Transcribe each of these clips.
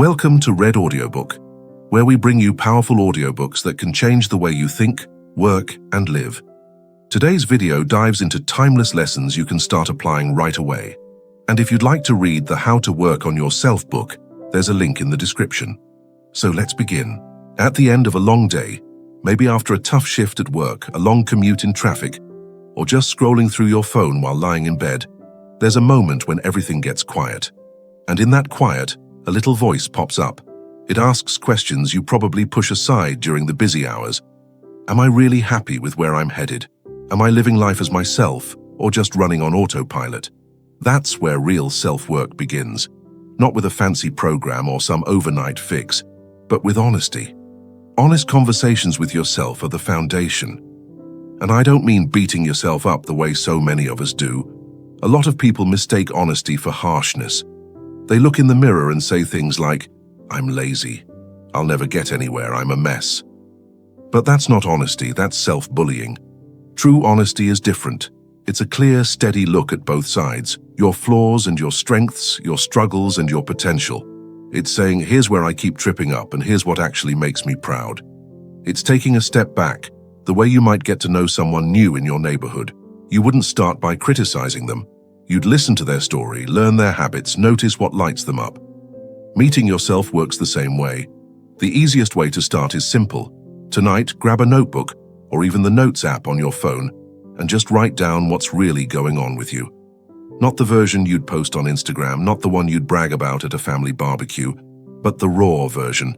Welcome to Read Audiobook, where we bring you powerful audiobooks that can change the way you think, work, and live. Today's video dives into timeless lessons you can start applying right away. And if you'd like to read the How to Work on Yourself book, there's a link in the description. So let's begin. At the end of a long day, maybe after a tough shift at work, a long commute in traffic, or just scrolling through your phone while lying in bed, there's a moment when everything gets quiet. And in that quiet, a little voice pops up. It asks questions you probably push aside during the busy hours. Am I really happy with where I'm headed? Am I living life as myself, or just running on autopilot? That's where real self-work begins. Not with a fancy program or some overnight fix, but with honesty. Honest conversations with yourself are the foundation. And I don't mean beating yourself up the way so many of us do. A lot of people mistake honesty for harshness. They look in the mirror and say things like, "I'm lazy. I'll never get anywhere. I'm a mess." But that's not honesty, that's self-bullying. True honesty is different. It's a clear, steady look at both sides, your flaws and your strengths, your struggles and your potential. It's saying, here's where I keep tripping up and here's what actually makes me proud. It's taking a step back, the way you might get to know someone new in your neighborhood. You wouldn't start by criticizing them. You'd listen to their story, learn their habits, notice what lights them up. Meeting yourself works the same way. The easiest way to start is simple. Tonight, grab a notebook, or even the Notes app on your phone, and just write down what's really going on with you. Not the version you'd post on Instagram, not the one you'd brag about at a family barbecue, but the raw version.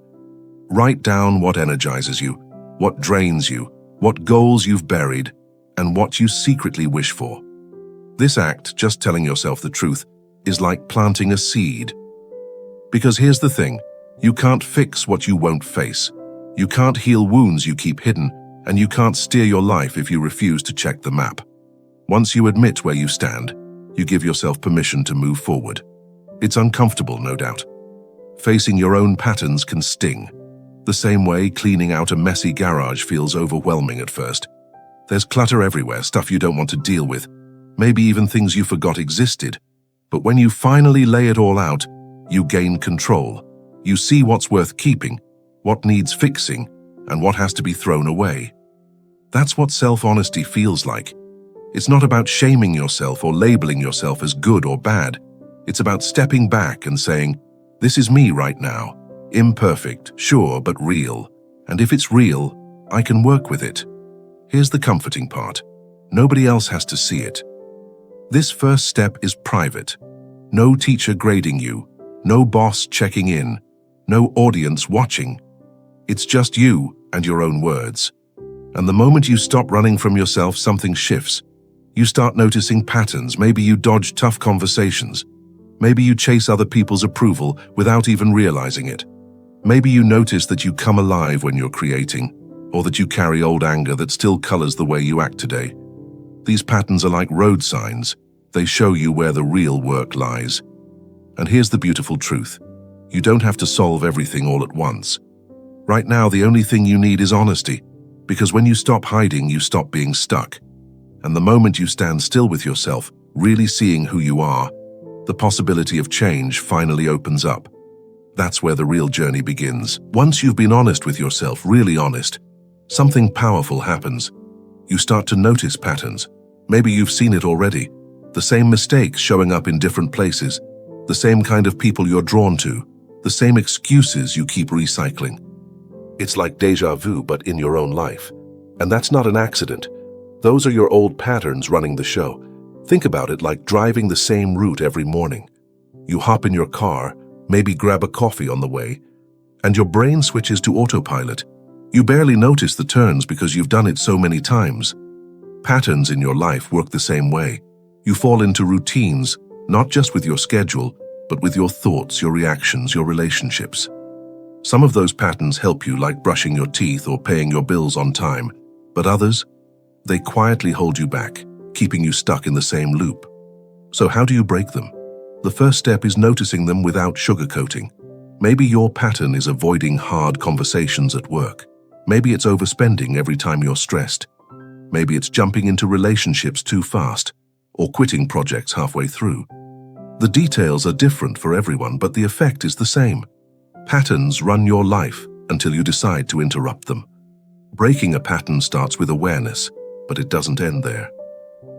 Write down what energizes you, what drains you, what goals you've buried, and what you secretly wish for. This act, just telling yourself the truth, is like planting a seed. Because here's the thing, you can't fix what you won't face. You can't heal wounds you keep hidden, and you can't steer your life if you refuse to check the map. Once you admit where you stand, you give yourself permission to move forward. It's uncomfortable, no doubt. Facing your own patterns can sting. The same way cleaning out a messy garage feels overwhelming at first. There's clutter everywhere, stuff you don't want to deal with. Maybe even things you forgot existed. But when you finally lay it all out, you gain control. You see what's worth keeping, what needs fixing, and what has to be thrown away. That's what self-honesty feels like. It's not about shaming yourself or labeling yourself as good or bad. It's about stepping back and saying, this is me right now. Imperfect, sure, but real. And if it's real, I can work with it. Here's the comforting part. Nobody else has to see it. This first step is private. No teacher grading you, no boss checking in, no audience watching. It's just you and your own words. And the moment you stop running from yourself, something shifts. You start noticing patterns. Maybe you dodge tough conversations. Maybe you chase other people's approval without even realizing it. Maybe you notice that you come alive when you're creating, or that you carry old anger that still colors the way you act today. These patterns are like road signs. They show you where the real work lies. And here's the beautiful truth. You don't have to solve everything all at once. Right now, the only thing you need is honesty, because when you stop hiding, you stop being stuck. And the moment you stand still with yourself, really seeing who you are, the possibility of change finally opens up. That's where the real journey begins. Once you've been honest with yourself, really honest, something powerful happens. You start to notice patterns. Maybe you've seen it already. The same mistakes showing up in different places. The same kind of people you're drawn to. The same excuses you keep recycling. It's like déjà vu, but in your own life. And that's not an accident. Those are your old patterns running the show. Think about it like driving the same route every morning. You hop in your car, maybe grab a coffee on the way, and your brain switches to autopilot. You barely notice the turns because you've done it so many times. Patterns in your life work the same way. You fall into routines, not just with your schedule, but with your thoughts, your reactions, your relationships. Some of those patterns help you, like brushing your teeth or paying your bills on time, but others, they quietly hold you back, keeping you stuck in the same loop. So how do you break them? The first step is noticing them without sugarcoating. Maybe your pattern is avoiding hard conversations at work. Maybe it's overspending every time you're stressed. Maybe it's jumping into relationships too fast, or quitting projects halfway through. The details are different for everyone, but the effect is the same. Patterns run your life until you decide to interrupt them. Breaking a pattern starts with awareness, but it doesn't end there.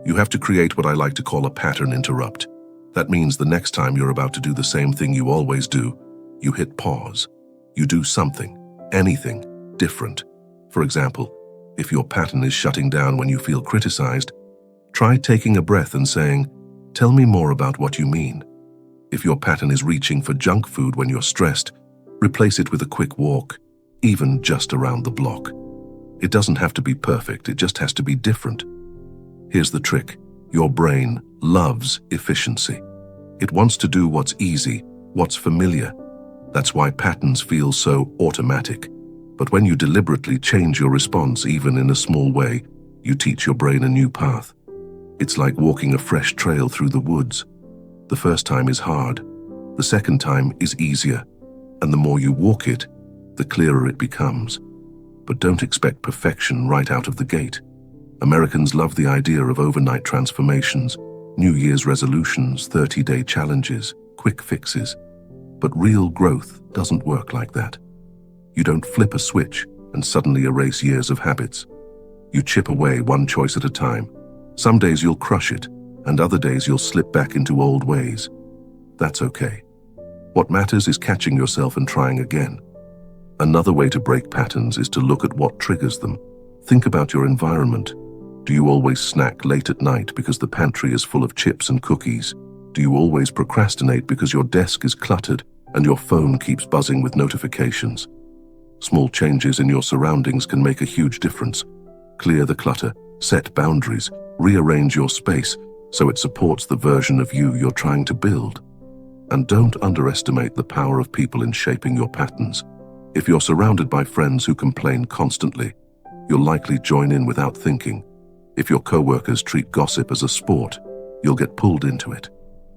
You have to create what I like to call a pattern interrupt. That means the next time you're about to do the same thing you always do, you hit pause. You do something, anything, different. For example, if your pattern is shutting down when you feel criticized, try taking a breath and saying, "Tell me more about what you mean." If your pattern is reaching for junk food when you're stressed, replace it with a quick walk, even just around the block. It doesn't have to be perfect, it just has to be different. Here's the trick. Your brain loves efficiency. It wants to do what's easy, what's familiar. That's why patterns feel so automatic. But when you deliberately change your response, even in a small way, you teach your brain a new path. It's like walking a fresh trail through the woods. The first time is hard. The second time is easier. And the more you walk it, the clearer it becomes. But don't expect perfection right out of the gate. Americans love the idea of overnight transformations, New Year's resolutions, 30-day challenges, quick fixes. But real growth doesn't work like that. You don't flip a switch and suddenly erase years of habits. You chip away one choice at a time. Some days you'll crush it, and other days you'll slip back into old ways. That's okay. What matters is catching yourself and trying again. Another way to break patterns is to look at what triggers them. Think about your environment. Do you always snack late at night because the pantry is full of chips and cookies? Do you always procrastinate because your desk is cluttered and your phone keeps buzzing with notifications? Small changes in your surroundings can make a huge difference. Clear the clutter, set boundaries, rearrange your space so it supports the version of you you're trying to build. And don't underestimate the power of people in shaping your patterns. If you're surrounded by friends who complain constantly, you'll likely join in without thinking. If your coworkers treat gossip as a sport, you'll get pulled into it.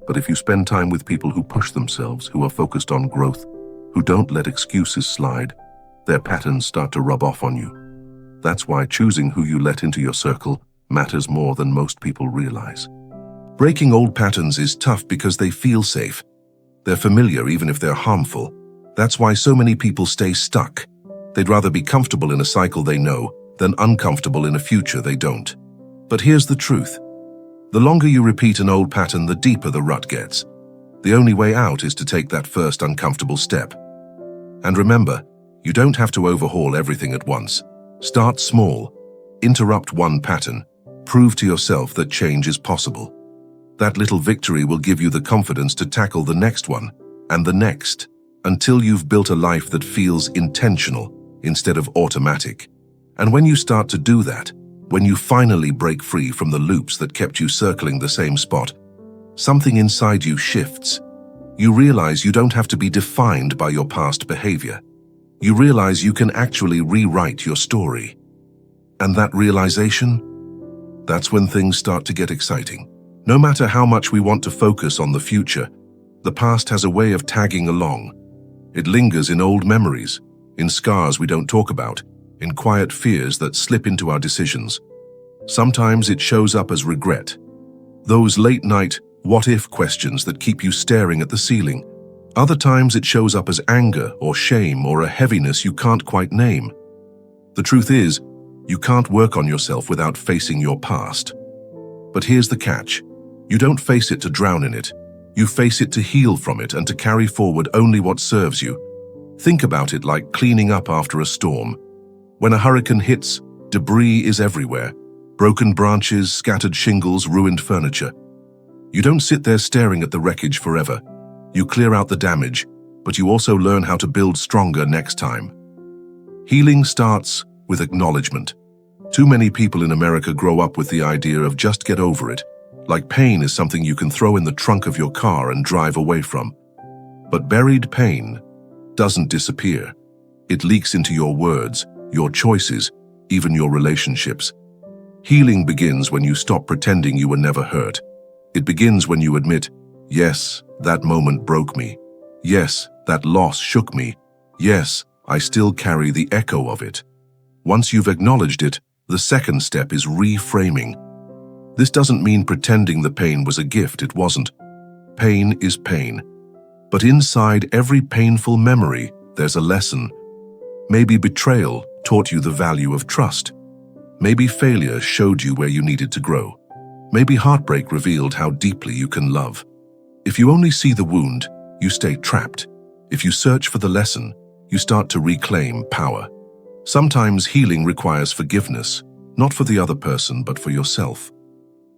But if you spend time with people who push themselves, who are focused on growth, who don't let excuses slide, their patterns start to rub off on you. That's why choosing who you let into your circle matters more than most people realize. Breaking old patterns is tough because they feel safe. They're familiar even if they're harmful. That's why so many people stay stuck. They'd rather be comfortable in a cycle they know than uncomfortable in a future they don't. But here's the truth. The longer you repeat an old pattern, the deeper the rut gets. The only way out is to take that first uncomfortable step. And remember, you don't have to overhaul everything at once. Start small. Interrupt one pattern. Prove to yourself that change is possible. That little victory will give you the confidence to tackle the next one and the next, until you've built a life that feels intentional instead of automatic. And when you start to do that, when you finally break free from the loops that kept you circling the same spot, something inside you shifts. You realize you don't have to be defined by your past behavior. You realize you can actually rewrite your story. And that realization, that's when things start to get exciting. No matter how much we want to focus on the future, the past has a way of tagging along. It lingers in old memories, in scars we don't talk about, in quiet fears that slip into our decisions. Sometimes it shows up as regret. Those late-night what-if questions that keep you staring at the ceiling. Other times it shows up as anger or shame or a heaviness you can't quite name. The truth is, you can't work on yourself without facing your past. But here's the catch. You don't face it to drown in it. You face it to heal from it and to carry forward only what serves you. Think about it like cleaning up after a storm. When a hurricane hits, debris is everywhere. Broken branches, scattered shingles, ruined furniture. You don't sit there staring at the wreckage forever. You clear out the damage, but you also learn how to build stronger next time. Healing starts with acknowledgement. Too many people in America grow up with the idea of just get over it, like pain is something you can throw in the trunk of your car and drive away from. But buried pain doesn't disappear. It leaks into your words, your choices, even your relationships. Healing begins when you stop pretending you were never hurt. It begins when you admit, yes, that moment broke me. Yes, that loss shook me. Yes, I still carry the echo of it. Once you've acknowledged it, the second step is reframing. This doesn't mean pretending the pain was a gift. It wasn't. Pain is pain. But inside every painful memory, there's a lesson. Maybe betrayal taught you the value of trust. Maybe failure showed you where you needed to grow. Maybe heartbreak revealed how deeply you can love. If you only see the wound, you stay trapped. If you search for the lesson, you start to reclaim power. Sometimes healing requires forgiveness, not for the other person, but for yourself.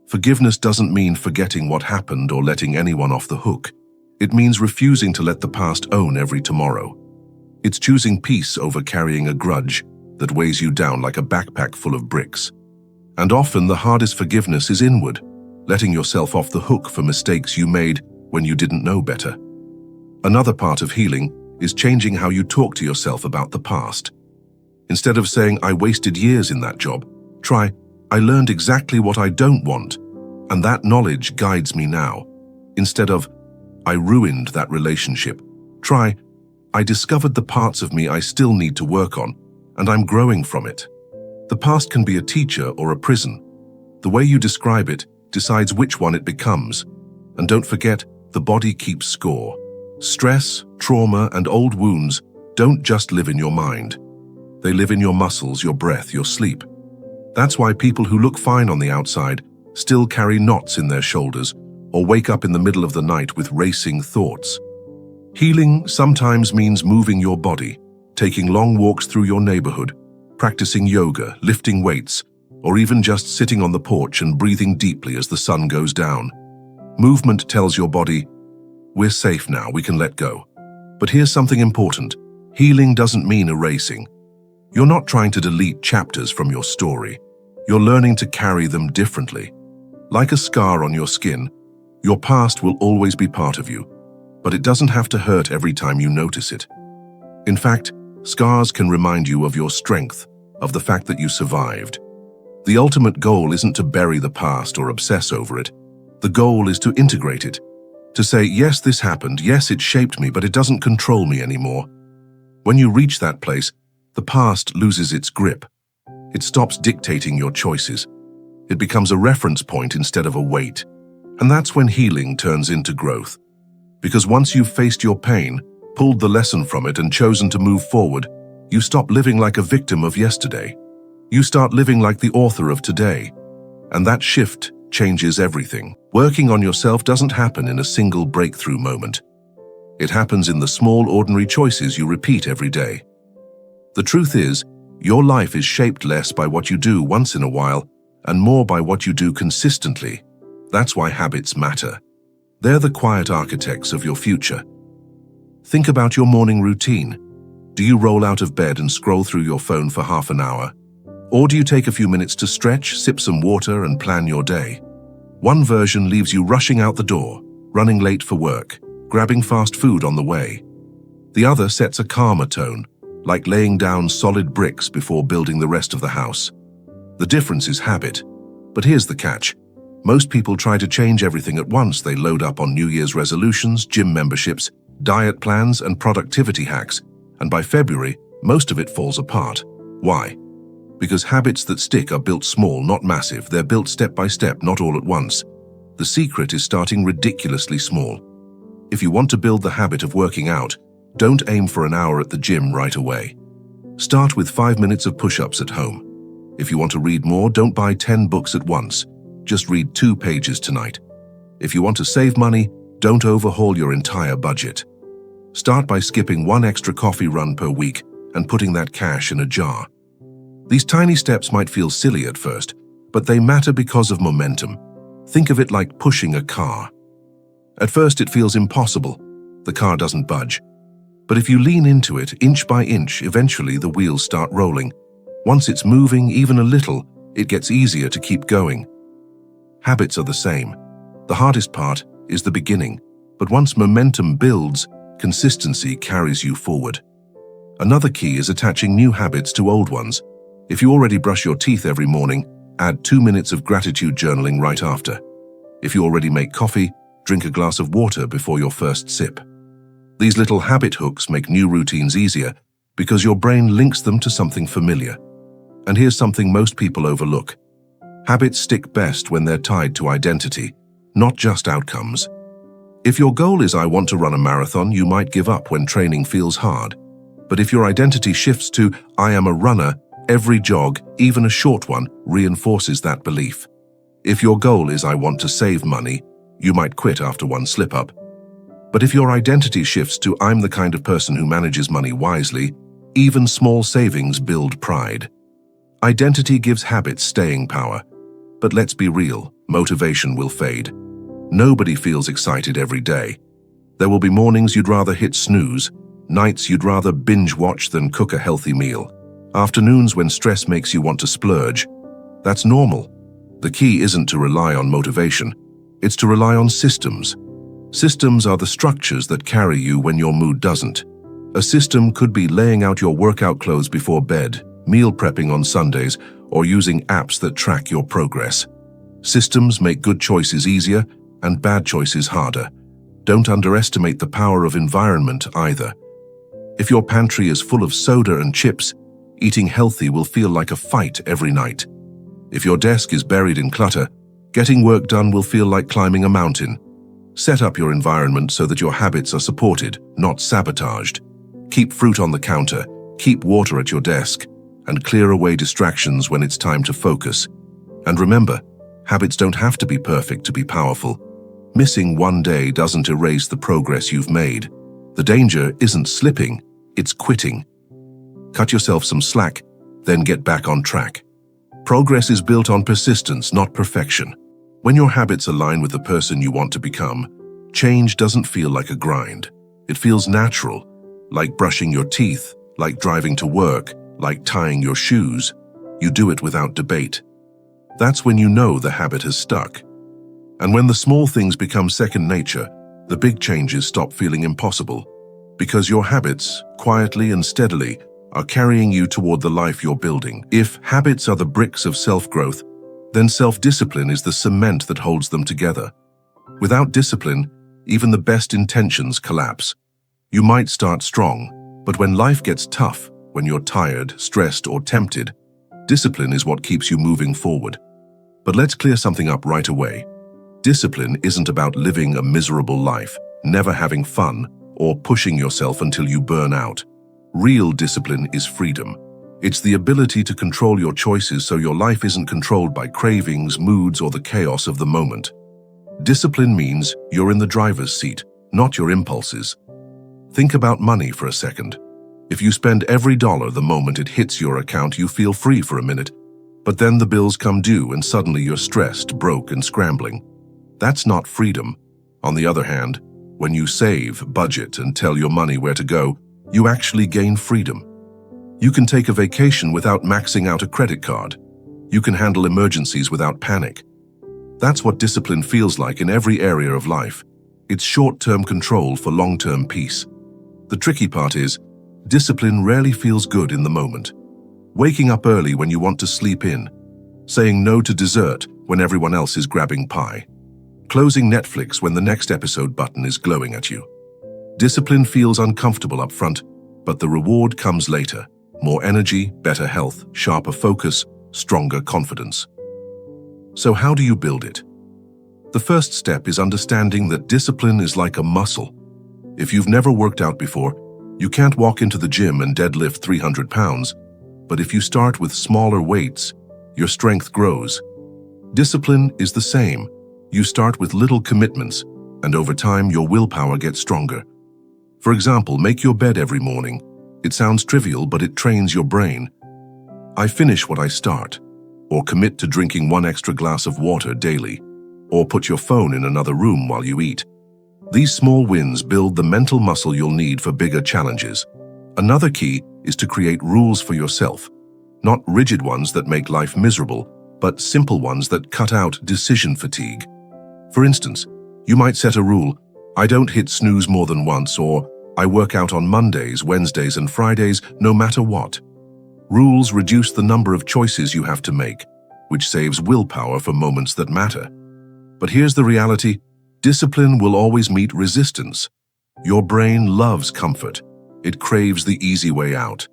Forgiveness doesn't mean forgetting what happened or letting anyone off the hook. It means refusing to let the past own every tomorrow. It's choosing peace over carrying a grudge that weighs you down like a backpack full of bricks. And often the hardest forgiveness is inward, letting yourself off the hook for mistakes you made when you didn't know better. Another part of healing is changing how you talk to yourself about the past. Instead of saying, "I wasted years in that job," try, "I learned exactly what I don't want, and that knowledge guides me now." Instead of, "I ruined that relationship," try, "I discovered the parts of me I still need to work on, and I'm growing from it." The past can be a teacher or a prison. The way you describe it decides which one it becomes. And don't forget, the body keeps score. Stress, trauma, and old wounds don't just live in your mind. They live in your muscles, your breath, your sleep. That's why people who look fine on the outside still carry knots in their shoulders or wake up in the middle of the night with racing thoughts. Healing sometimes means moving your body, taking long walks through your neighborhood, practicing yoga, lifting weights, or even just sitting on the porch and breathing deeply as the sun goes down. Movement tells your body, "We're safe now, we can let go." But here's something important. Healing doesn't mean erasing. You're not trying to delete chapters from your story. You're learning to carry them differently. Like a scar on your skin, your past will always be part of you, but it doesn't have to hurt every time you notice it. In fact, scars can remind you of your strength, of the fact that you survived. The ultimate goal isn't to bury the past or obsess over it. The goal is to integrate it. To say, yes, this happened, yes, it shaped me, but it doesn't control me anymore. When you reach that place, the past loses its grip. It stops dictating your choices. It becomes a reference point instead of a weight. And that's when healing turns into growth. Because once you've faced your pain, pulled the lesson from it, and chosen to move forward, you stop living like a victim of yesterday. You start living like the author of today. And that shift changes everything. Working on yourself doesn't happen in a single breakthrough moment. It happens in the small, ordinary choices you repeat every day. The truth is, your life is shaped less by what you do once in a while and more by what you do consistently. That's why habits matter. They're the quiet architects of your future. Think about your morning routine. Do you roll out of bed and scroll through your phone for half an hour? Or do you take a few minutes to stretch, sip some water, and plan your day? One version leaves you rushing out the door, running late for work, grabbing fast food on the way. The other sets a calmer tone, like laying down solid bricks before building the rest of the house. The difference is habit. But here's the catch. Most people try to change everything at once. They load up on New Year's resolutions, gym memberships, diet plans, and productivity hacks. And by February, most of it falls apart. Why? Because habits that stick are built small, not massive. They're built step by step, not all at once. The secret is starting ridiculously small. If you want to build the habit of working out, don't aim for an hour at the gym right away. Start with 5 minutes of push-ups at home. If you want to read more, don't buy 10 books at once. Just read 2 pages tonight. If you want to save money, don't overhaul your entire budget. Start by skipping 1 extra coffee run per week and putting that cash in a jar. These tiny steps might feel silly at first, but they matter because of momentum. Think of it like pushing a car. At first it feels impossible. The car doesn't budge. But if you lean into it, inch by inch, eventually the wheels start rolling. Once it's moving, even a little, it gets easier to keep going. Habits are the same. The hardest part is the beginning, but once momentum builds, consistency carries you forward. Another key is attaching new habits to old ones. If you already brush your teeth every morning, add 2 minutes of gratitude journaling right after. If you already make coffee, drink a glass of water before your first sip. These little habit hooks make new routines easier because your brain links them to something familiar. And here's something most people overlook. Habits stick best when they're tied to identity, not just outcomes. If your goal is "I want to run a marathon," you might give up when training feels hard. But if your identity shifts to, I am a runner, every jog, even a short one, reinforces that belief. If your goal is, I want to save money, you might quit after one slip-up. But if your identity shifts to, I'm the kind of person who manages money wisely, even small savings build pride. Identity gives habits staying power. But let's be real, motivation will fade. Nobody feels excited every day. There will be mornings you'd rather hit snooze, nights you'd rather binge watch than cook a healthy meal, afternoons when stress makes you want to splurge. That's normal. The key isn't to rely on motivation, it's to rely on systems. Systems are the structures that carry you when your mood doesn't. A system could be laying out your workout clothes before bed, meal prepping on Sundays, or using apps that track your progress. Systems make good choices easier and bad choices harder. Don't underestimate the power of environment either. If your pantry is full of soda and chips, eating healthy will feel like a fight every night. If your desk is buried in clutter, getting work done will feel like climbing a mountain. Set up your environment so that your habits are supported, not sabotaged. Keep fruit on the counter, keep water at your desk, and clear away distractions when it's time to focus. And remember, habits don't have to be perfect to be powerful. Missing one day doesn't erase the progress you've made. The danger isn't slipping, it's quitting. Cut yourself some slack, then get back on track. Progress is built on persistence, not perfection. When your habits align with the person you want to become, change doesn't feel like a grind. It feels natural, like brushing your teeth, like driving to work, like tying your shoes. You do it without debate. That's when you know the habit has stuck. And when the small things become second nature, the big changes stop feeling impossible. Because your habits, quietly and steadily, are carrying you toward the life you're building. If habits are the bricks of self-growth, then self-discipline is the cement that holds them together. Without discipline, even the best intentions collapse. You might start strong, but when life gets tough, when you're tired, stressed, or tempted, discipline is what keeps you moving forward. But let's clear something up right away. Discipline isn't about living a miserable life, never having fun, or pushing yourself until you burn out. Real discipline is freedom. It's the ability to control your choices so your life isn't controlled by cravings, moods, or the chaos of the moment. Discipline means you're in the driver's seat, not your impulses. Think about money for a second. If you spend every dollar the moment it hits your account, you feel free for a minute. But then the bills come due and suddenly you're stressed, broke, and scrambling. That's not freedom. On the other hand, when you save, budget, and tell your money where to go, you actually gain freedom. You can take a vacation without maxing out a credit card. You can handle emergencies without panic. That's what discipline feels like in every area of life. It's short-term control for long-term peace. The tricky part is, discipline rarely feels good in the moment. Waking up early when you want to sleep in. Saying no to dessert when everyone else is grabbing pie. Closing Netflix when the next episode button is glowing at you. Discipline feels uncomfortable up front, but the reward comes later. More energy, better health, sharper focus, stronger confidence. So how do you build it? The first step is understanding that discipline is like a muscle. If you've never worked out before, you can't walk into the gym and deadlift 300 pounds, but if you start with smaller weights, your strength grows. Discipline is the same. You start with little commitments, and over time your willpower gets stronger. For example, make your bed every morning. It sounds trivial, but it trains your brain. I finish what I start. Or commit to drinking 1 extra glass of water daily. Or put your phone in another room while you eat. These small wins build the mental muscle you'll need for bigger challenges. Another key is to create rules for yourself. Not rigid ones that make life miserable, but simple ones that cut out decision fatigue. For instance, you might set a rule, I don't hit snooze more than once, or I work out on Mondays, Wednesdays, and Fridays no matter what. Rules reduce the number of choices you have to make, which saves willpower for moments that matter. But here's the reality, discipline will always meet resistance. Your brain loves comfort. It craves the easy way out.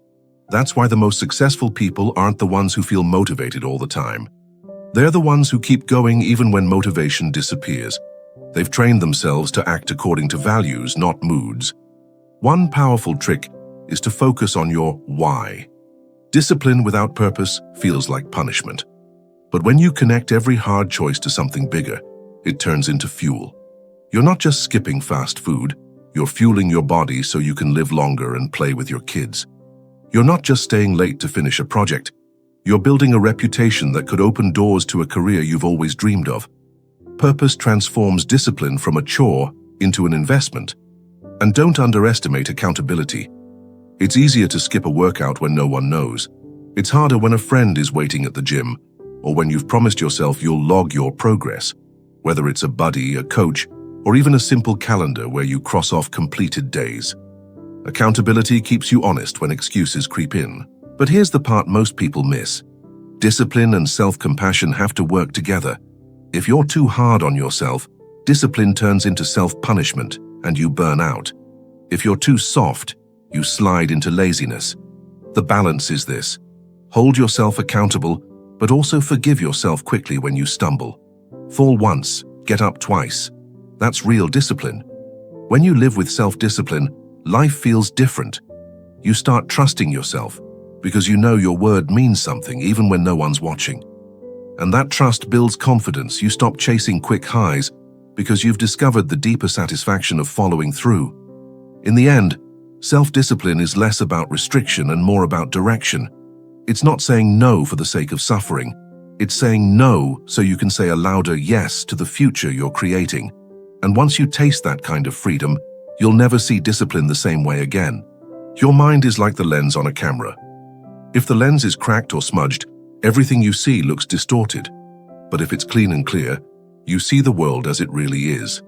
That's why the most successful people aren't the ones who feel motivated all the time. They're the ones who keep going even when motivation disappears. They've trained themselves to act according to values, not moods. One powerful trick is to focus on your why. Discipline without purpose feels like punishment. But when you connect every hard choice to something bigger, it turns into fuel. You're not just skipping fast food, you're fueling your body so you can live longer and play with your kids. You're not just staying late to finish a project, you're building a reputation that could open doors to a career you've always dreamed of. Purpose transforms discipline from a chore into an investment. And don't underestimate accountability. It's easier to skip a workout when no one knows. It's harder when a friend is waiting at the gym, or when you've promised yourself you'll log your progress, whether it's a buddy, a coach, or even a simple calendar where you cross off completed days. Accountability keeps you honest when excuses creep in. But here's the part most people miss. Discipline and self-compassion have to work together. If you're too hard on yourself, discipline turns into self-punishment and you burn out. If you're too soft, you slide into laziness. The balance is this. Hold yourself accountable, but also forgive yourself quickly when you stumble. Fall once, get up twice. That's real discipline. When you live with self-discipline, life feels different. You start trusting yourself because you know your word means something even when no one's watching. And that trust builds confidence. You stop chasing quick highs because you've discovered the deeper satisfaction of following through. In the end, self-discipline is less about restriction and more about direction. It's not saying no for the sake of suffering. It's saying no so you can say a louder yes to the future you're creating. And once you taste that kind of freedom, you'll never see discipline the same way again. Your mind is like the lens on a camera. If the lens is cracked or smudged, everything you see looks distorted. But if it's clean and clear, you see the world as it really is.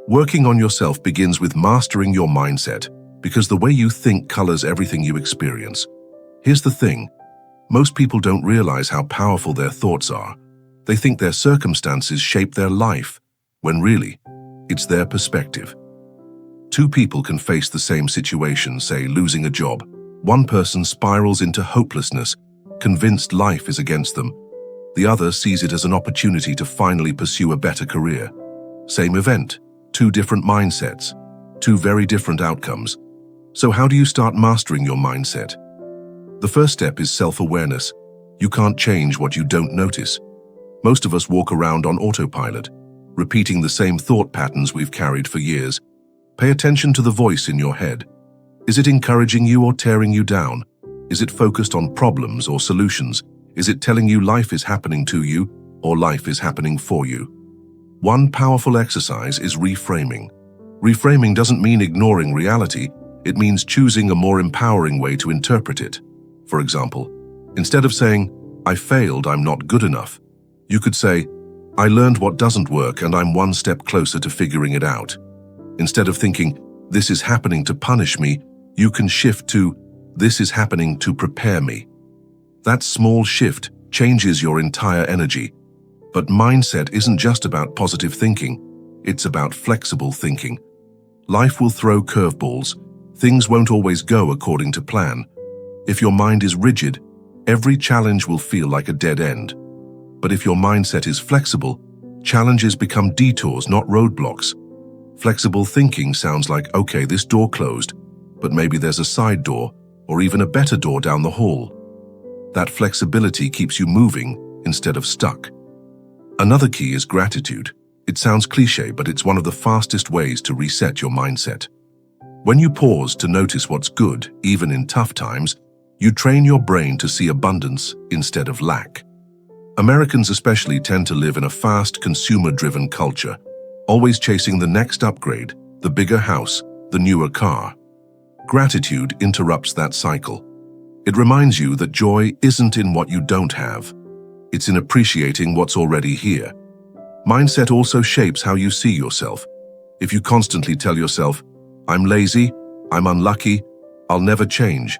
Working on yourself begins with mastering your mindset, because the way you think colors everything you experience. Here's the thing. Most people don't realize how powerful their thoughts are. They think their circumstances shape their life, when really, it's their perspective. Two people can face the same situation, say losing a job. One person spirals into hopelessness, convinced life is against them. The other sees it as an opportunity to finally pursue a better career. Same event, two different mindsets, two very different outcomes. So how do you start mastering your mindset? The first step is self-awareness. You can't change what you don't notice. Most of us walk around on autopilot, repeating the same thought patterns we've carried for years. Pay attention to the voice in your head. Is it encouraging you or tearing you down? Is it focused on problems or solutions? Is it telling you life is happening to you or life is happening for you? One powerful exercise is reframing. Reframing doesn't mean ignoring reality. It means choosing a more empowering way to interpret it. For example, instead of saying, "I failed, I'm not good enough," you could say, "I learned what doesn't work and I'm one step closer to figuring it out." Instead of thinking, "This is happening to punish me," you can shift to, "This is happening to prepare me." That small shift changes your entire energy. But mindset isn't just about positive thinking. It's about flexible thinking. Life will throw curveballs. Things won't always go according to plan. If your mind is rigid, every challenge will feel like a dead end. But if your mindset is flexible, challenges become detours, not roadblocks. Flexible thinking sounds like, okay, this door closed, but maybe there's a side door or even a better door down the hall. That flexibility keeps you moving instead of stuck. Another key is gratitude. It sounds cliché, but it's one of the fastest ways to reset your mindset. When you pause to notice what's good, even in tough times, you train your brain to see abundance instead of lack. Americans especially tend to live in a fast, consumer-driven culture, always chasing the next upgrade, the bigger house, the newer car. Gratitude interrupts that cycle. It reminds you that joy isn't in what you don't have. It's in appreciating what's already here. Mindset also shapes how you see yourself. If you constantly tell yourself, "I'm lazy, I'm unlucky, I'll never change,"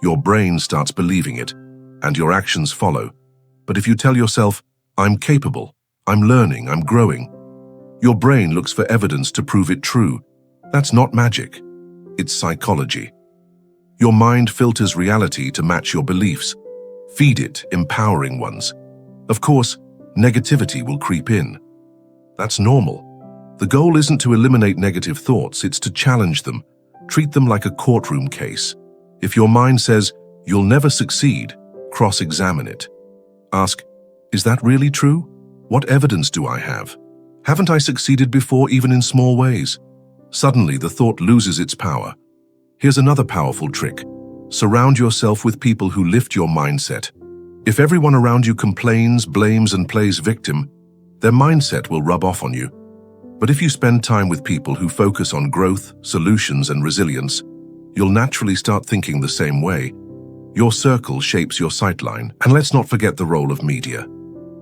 your brain starts believing it, and your actions follow. But if you tell yourself, "I'm capable, I'm learning, I'm growing," your brain looks for evidence to prove it true. That's not magic. It's psychology. Your mind filters reality to match your beliefs. Feed it empowering ones. Of course, negativity will creep in. That's normal. The goal isn't to eliminate negative thoughts, it's to challenge them, Treat them like a courtroom case. If your mind says, "You'll never succeed," cross-examine it. Ask, "Is that really true? What evidence do I have? Haven't I succeeded before, even in small ways?" Suddenly, the thought loses its power. Here's another powerful trick. Surround yourself with people who lift your mindset. If everyone around you complains, blames, and plays victim, their mindset will rub off on you. But if you spend time with people who focus on growth, solutions, and resilience, you'll naturally start thinking the same way. Your circle shapes your sightline. And let's not forget the role of media.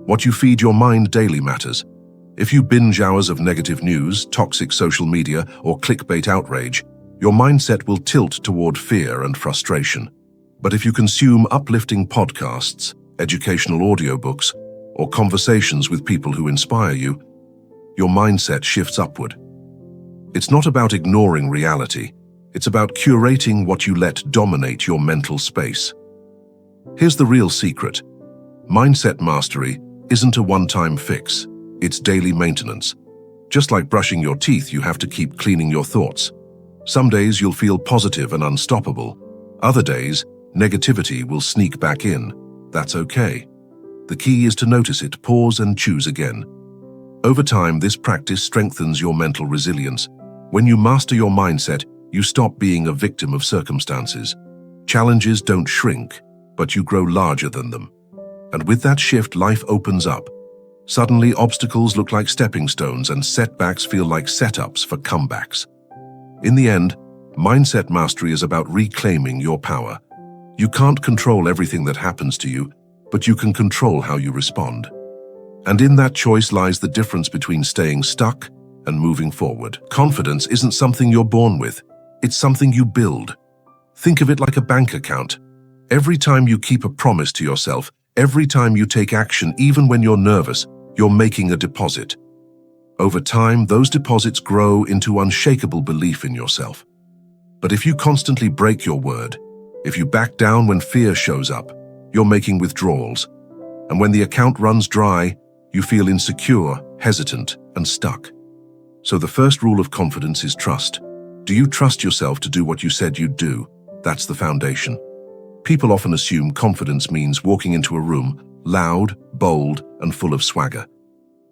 What you feed your mind daily matters. If you binge hours of negative news, toxic social media, or clickbait outrage, your mindset will tilt toward fear and frustration. But if you consume uplifting podcasts, educational audiobooks, or conversations with people who inspire you, your mindset shifts upward. It's not about ignoring reality. It's about curating what you let dominate your mental space. Here's the real secret. Mindset mastery isn't a one-time fix. It's daily maintenance. Just like brushing your teeth, you have to keep cleaning your thoughts. Some days you'll feel positive and unstoppable. Other days, negativity will sneak back in. That's okay. The key is to notice it, pause, and choose again. Over time, this practice strengthens your mental resilience. When you master your mindset, you stop being a victim of circumstances. Challenges don't shrink, but you grow larger than them. And with that shift, life opens up. Suddenly, obstacles look like stepping stones and setbacks feel like setups for comebacks. In the end, mindset mastery is about reclaiming your power. You can't control everything that happens to you, but you can control how you respond. And in that choice lies the difference between staying stuck and moving forward. Confidence isn't something you're born with. It's something you build. Think of it like a bank account. Every time you keep a promise to yourself, every time you take action, even when you're nervous, you're making a deposit. Over time, those deposits grow into unshakable belief in yourself. But if you constantly break your word, if you back down when fear shows up, you're making withdrawals. And when the account runs dry, you feel insecure, hesitant, and stuck. So the first rule of confidence is trust. Do you trust yourself to do what you said you'd do? That's the foundation. People often assume confidence means walking into a room, loud, bold, and full of swagger.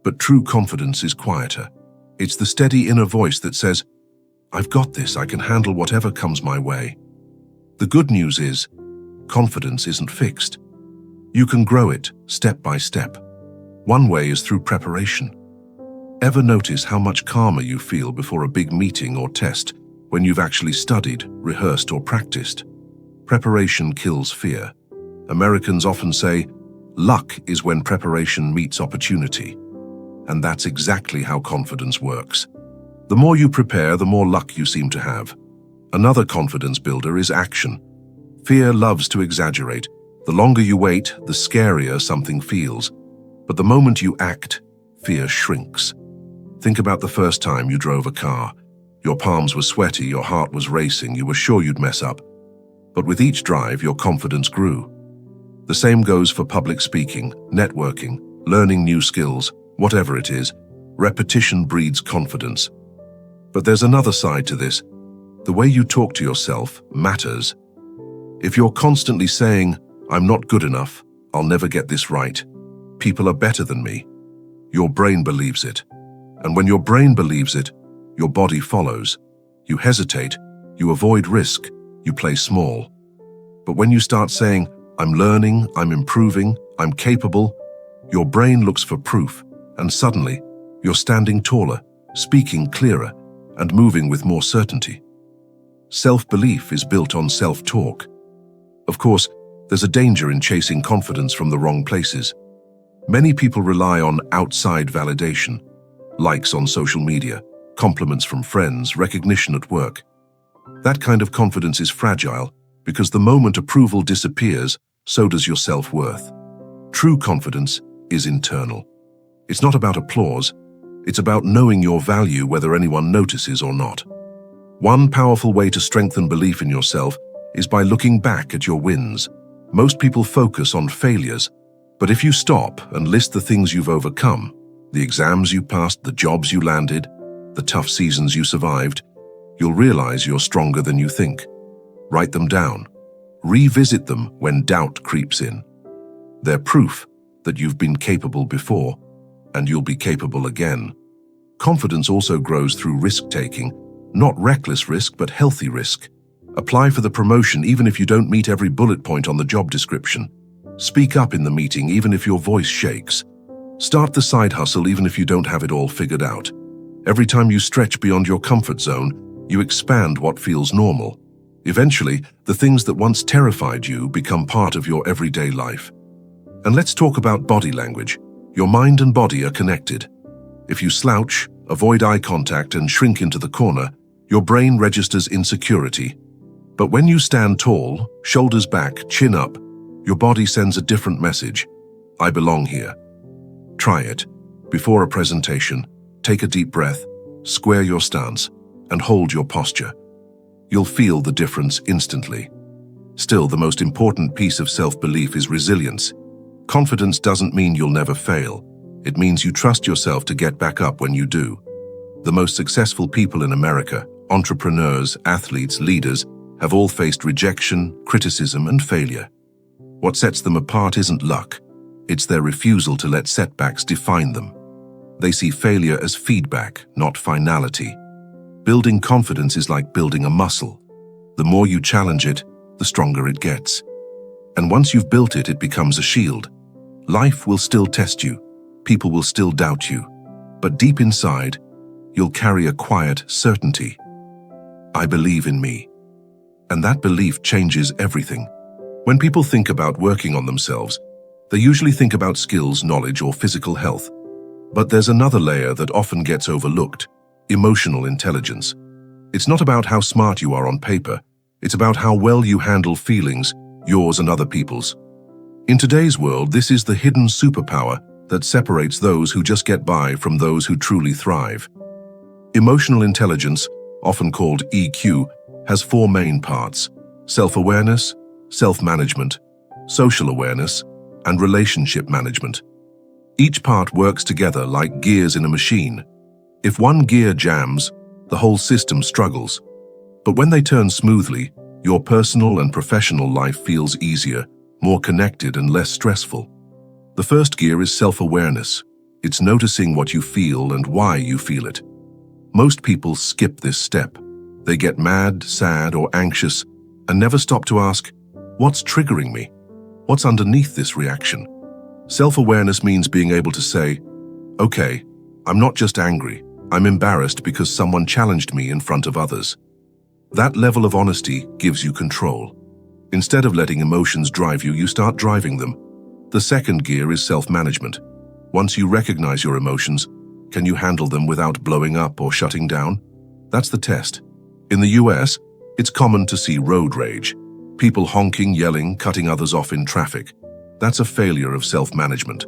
But true confidence is quieter. It's the steady inner voice that says, "I've got this, I can handle whatever comes my way." The good news is, confidence isn't fixed. You can grow it step by step. One way is through preparation. Ever notice how much calmer you feel before a big meeting or test when you've actually studied, rehearsed, or practiced? Preparation kills fear. Americans often say, luck is when preparation meets opportunity. And that's exactly how confidence works. The more you prepare, the more luck you seem to have. Another confidence builder is action. Fear loves to exaggerate. The longer you wait, the scarier something feels. But the moment you act, fear shrinks. Think about the first time you drove a car. Your palms were sweaty, your heart was racing, you were sure you'd mess up. But with each drive, your confidence grew. The same goes for public speaking, networking, learning new skills, whatever it is. Repetition breeds confidence. But there's another side to this. The way you talk to yourself matters. If you're constantly saying, "I'm not good enough, I'll never get this right, people are better than me," your brain believes it. And when your brain believes it, your body follows. You hesitate, you avoid risk, you play small. But when you start saying, "I'm learning, I'm improving, I'm capable," your brain looks for proof, and suddenly, you're standing taller, speaking clearer, and moving with more certainty. Self-belief is built on self-talk. Of course, there's a danger in chasing confidence from the wrong places. Many people rely on outside validation, likes on social media, compliments from friends, recognition at work. That kind of confidence is fragile because the moment approval disappears, so does your self-worth. True confidence is internal. It's not about applause. It's about knowing your value whether anyone notices or not. One powerful way to strengthen belief in yourself is by looking back at your wins. Most people focus on failures, but if you stop and list the things you've overcome, the exams you passed, the jobs you landed, the tough seasons you survived, You'll realize you're stronger than you think. Write them down. Revisit them when doubt creeps in. They're proof that you've been capable before, and you'll be capable again. Confidence also grows through risk-taking, not reckless risk, but healthy risk. Apply for the promotion even if you don't meet every bullet point on the job description. Speak up in the meeting even if your voice shakes. Start the side hustle even if you don't have it all figured out. Every time you stretch beyond your comfort zone, you expand what feels normal. Eventually, the things that once terrified you become part of your everyday life. And let's talk about body language. Your mind and body are connected. If you slouch, avoid eye contact, and shrink into the corner, your brain registers insecurity. But when you stand tall, shoulders back, chin up, your body sends a different message. I belong here. Try it. Before a presentation, take a deep breath, square your stance, and hold your posture. You'll feel the difference instantly. Still, the most important piece of self-belief is resilience. Confidence doesn't mean you'll never fail. It means you trust yourself to get back up when you do. The most successful people in America, entrepreneurs, athletes, leaders, have all faced rejection, criticism, and failure. What sets them apart isn't luck. It's their refusal to let setbacks define them. They see failure as feedback, not finality. Building confidence is like building a muscle. The more you challenge it, the stronger it gets. And once you've built it, it becomes a shield. Life will still test you. People will still doubt you. But deep inside, you'll carry a quiet certainty. I believe in me. And that belief changes everything. When people think about working on themselves, they usually think about skills, knowledge, or physical health. But there's another layer that often gets overlooked: emotional intelligence. It's not about how smart you are on paper. It's about how well you handle feelings, yours and other people's. In today's world, this is the hidden superpower that separates those who just get by from those who truly thrive. Emotional intelligence, often called EQ, has four main parts: self-awareness, self-management, social awareness, and relationship management. Each part works together like gears in a machine. If one gear jams, the whole system struggles. But when they turn smoothly, your personal and professional life feels easier, more connected, and less stressful. The first gear is self-awareness. It's noticing what you feel and why you feel it. Most people skip this step. They get mad, sad, or anxious and never stop to ask, what's triggering me? What's underneath this reaction? Self-awareness means being able to say, okay, I'm not just angry, I'm embarrassed because someone challenged me in front of others. That level of honesty gives you control. Instead of letting emotions drive you, you start driving them. The second gear is self-management. Once you recognize your emotions, can you handle them without blowing up or shutting down? That's the test. In the US, it's common to see road rage. People honking, yelling, cutting others off in traffic. That's a failure of self-management.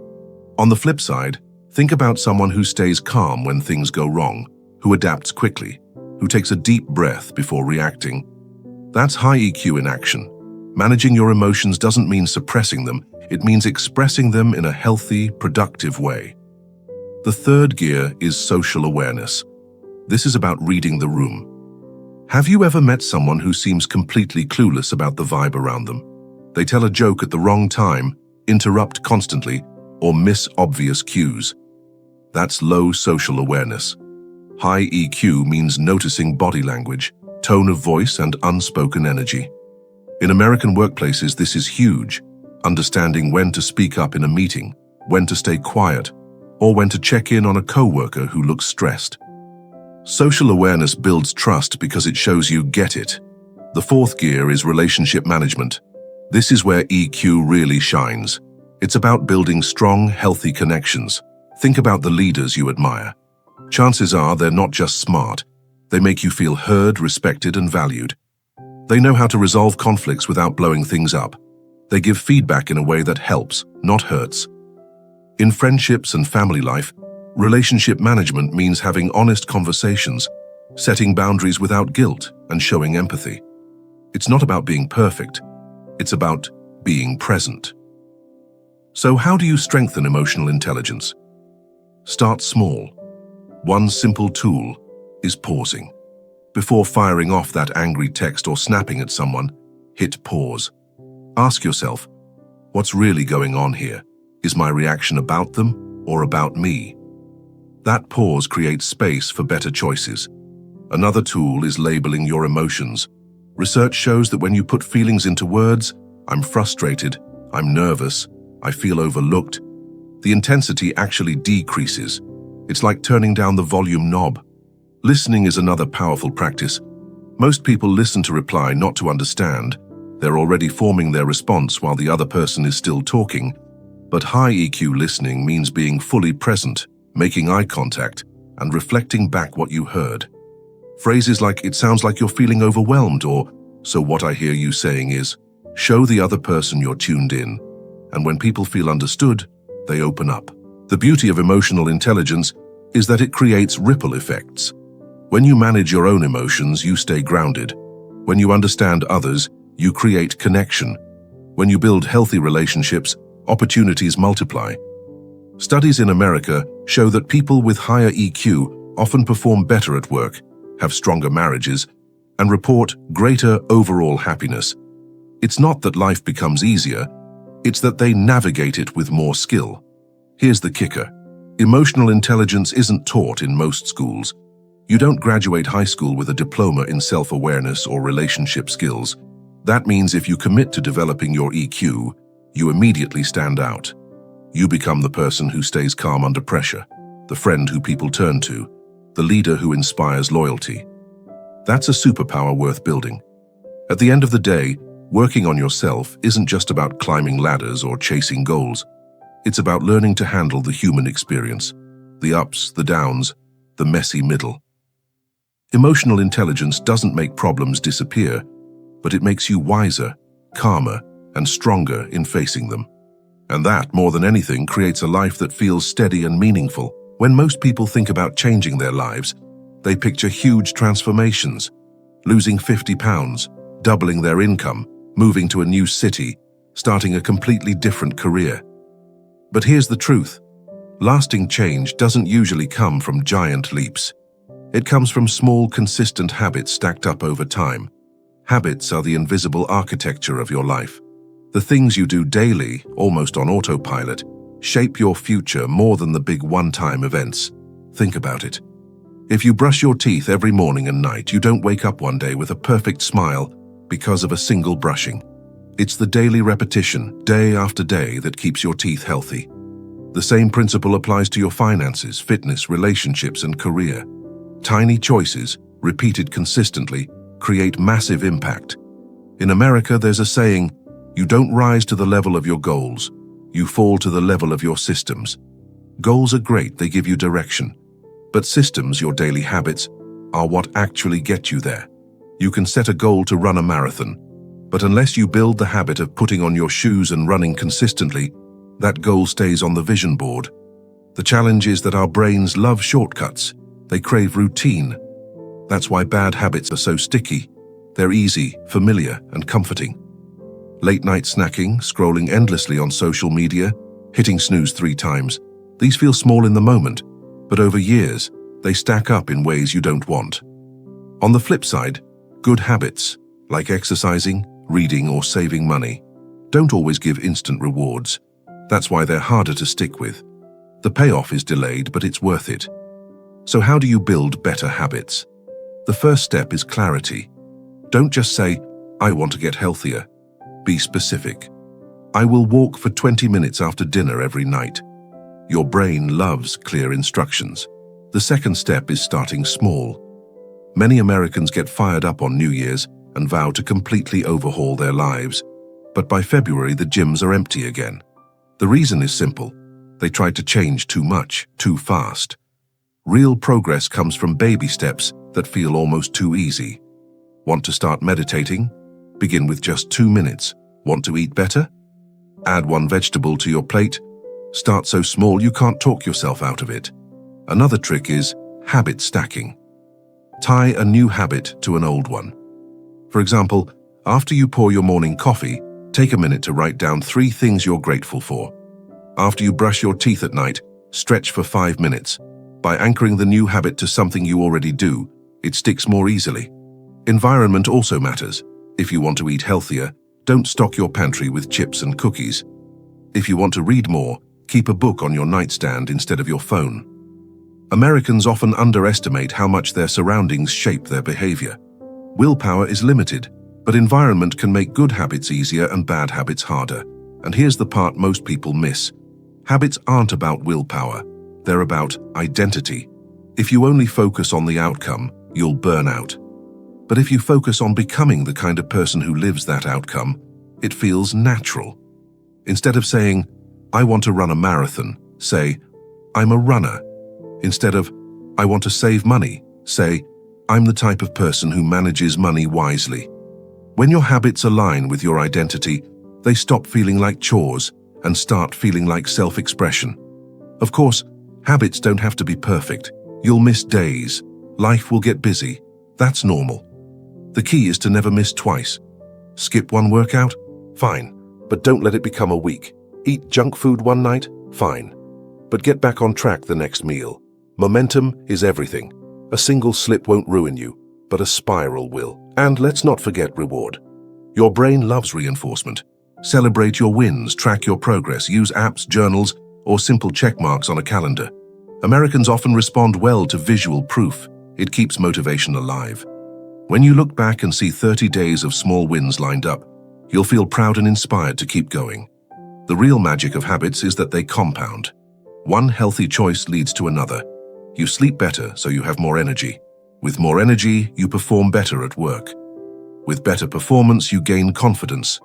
On the flip side, think about someone who stays calm when things go wrong, who adapts quickly, who takes a deep breath before reacting. That's high EQ in action. Managing your emotions doesn't mean suppressing them, it means expressing them in a healthy, productive way. The third gear is social awareness. This is about reading the room. Have you ever met someone who seems completely clueless about the vibe around them? They tell a joke at the wrong time, interrupt constantly, or miss obvious cues. That's low social awareness. High EQ means noticing body language, tone of voice, and unspoken energy. In American workplaces, this is huge. Understanding when to speak up in a meeting, when to stay quiet, or when to check in on a coworker who looks stressed. Social awareness builds trust because it shows you get it. The fourth gear is relationship management. This is where EQ really shines. It's about building strong, healthy connections. Think about the leaders you admire. Chances are they're not just smart. They make you feel heard, respected, and valued. They know how to resolve conflicts without blowing things up. They give feedback in a way that helps, not hurts. In friendships and family life, relationship management means having honest conversations, setting boundaries without guilt, and showing empathy. It's not about being perfect. It's about being present. So how do you strengthen emotional intelligence? Start small. One simple tool is pausing. Before firing off that angry text or snapping at someone, hit pause. Ask yourself, what's really going on here? Is my reaction about them or about me? That pause creates space for better choices. Another tool is labeling your emotions. Research shows that when you put feelings into words, I'm frustrated, I'm nervous, I feel overlooked, the intensity actually decreases. It's like turning down the volume knob. Listening is another powerful practice. Most people listen to reply not to understand. They're already forming their response while the other person is still talking. But high EQ listening means being fully present, making eye contact, and reflecting back what you heard. Phrases like, "It sounds like you're feeling overwhelmed," or, "So what I hear you saying is," show the other person you're tuned in. And when people feel understood, they open up. The beauty of emotional intelligence is that it creates ripple effects. When you manage your own emotions, you stay grounded. When you understand others, you create connection. When you build healthy relationships, opportunities multiply. Studies in America show that people with higher EQ often perform better at work, have stronger marriages, and report greater overall happiness. It's not that life becomes easier, it's that they navigate it with more skill. Here's the kicker. Emotional intelligence isn't taught in most schools. You don't graduate high school with a diploma in self-awareness or relationship skills. That means if you commit to developing your EQ, you immediately stand out. You become the person who stays calm under pressure, the friend who people turn to, the leader who inspires loyalty. That's a superpower worth building. At the end of the day, working on yourself isn't just about climbing ladders or chasing goals. It's about learning to handle the human experience, the ups, the downs, the messy middle. Emotional intelligence doesn't make problems disappear, but it makes you wiser, calmer, and stronger in facing them. And that, more than anything, creates a life that feels steady and meaningful. When most people think about changing their lives, they picture huge transformations, losing 50 pounds, doubling their income, moving to a new city, starting a completely different career. But here's the truth. Lasting change doesn't usually come from giant leaps. It comes from small, consistent habits stacked up over time. Habits are the invisible architecture of your life. The things you do daily, almost on autopilot, shape your future more than the big one-time events. Think about it. If you brush your teeth every morning and night, you don't wake up one day with a perfect smile because of a single brushing. It's the daily repetition, day after day, that keeps your teeth healthy. The same principle applies to your finances, fitness, relationships, and career. Tiny choices, repeated consistently, create massive impact. In America, there's a saying, "You don't rise to the level of your goals, you fall to the level of your systems." Goals are great, they give you direction. But systems, your daily habits, are what actually get you there. You can set a goal to run a marathon, but unless you build the habit of putting on your shoes and running consistently, that goal stays on the vision board. The challenge is that our brains love shortcuts. They crave routine. That's why bad habits are so sticky. They're easy, familiar, and comforting. Late-night snacking, scrolling endlessly on social media, hitting snooze 3 times. These feel small in the moment, but over years, they stack up in ways you don't want. On the flip side, good habits, like exercising, reading, or saving money, don't always give instant rewards. That's why they're harder to stick with. The payoff is delayed, but it's worth it. So how do you build better habits? The first step is clarity. Don't just say, "I want to get healthier." Be specific. "I will walk for 20 minutes after dinner every night." Your brain loves clear instructions. The second step is starting small. Many Americans get fired up on New Year's and vow to completely overhaul their lives. But by February, the gyms are empty again. The reason is simple. They tried to change too much, too fast. Real progress comes from baby steps that feel almost too easy. Want to start meditating? Begin with just 2 minutes. Want to eat better? Add 1 vegetable to your plate. Start so small you can't talk yourself out of it. Another trick is habit stacking. Tie a new habit to an old one. For example, after you pour your morning coffee, take a minute to write down 3 things you're grateful for. After you brush your teeth at night, stretch for 5 minutes. By anchoring the new habit to something you already do, It sticks more easily. Environment also matters. If you want to eat healthier, don't stock your pantry with chips and cookies. If you want to read more, keep a book on your nightstand instead of your phone. Americans often underestimate how much their surroundings shape their behavior. Willpower is limited, but environment can make good habits easier and bad habits harder. And here's the part most people miss. Habits aren't about willpower. They're about identity. If you only focus on the outcome, you'll burn out. But if you focus on becoming the kind of person who lives that outcome, it feels natural. Instead of saying, "I want to run a marathon," say, "I'm a runner." Instead of, "I want to save money," say, "I'm the type of person who manages money wisely." When your habits align with your identity, they stop feeling like chores and start feeling like self-expression. Of course, habits don't have to be perfect. You'll miss days. Life will get busy. That's normal. The key is to never miss twice. Skip one workout? Fine, but don't let it become a week. Eat junk food one night? Fine, but get back on track the next meal. Momentum is everything. A single slip won't ruin you, but a spiral will. And let's not forget reward. Your brain loves reinforcement. Celebrate your wins, track your progress, use apps, journals, or simple check marks on a calendar. Americans often respond well to visual proof. It keeps motivation alive. When you look back and see 30 days of small wins lined up, you'll feel proud and inspired to keep going. The real magic of habits is that they compound. One healthy choice leads to another. You sleep better, so you have more energy. With more energy, you perform better at work. With better performance, you gain confidence.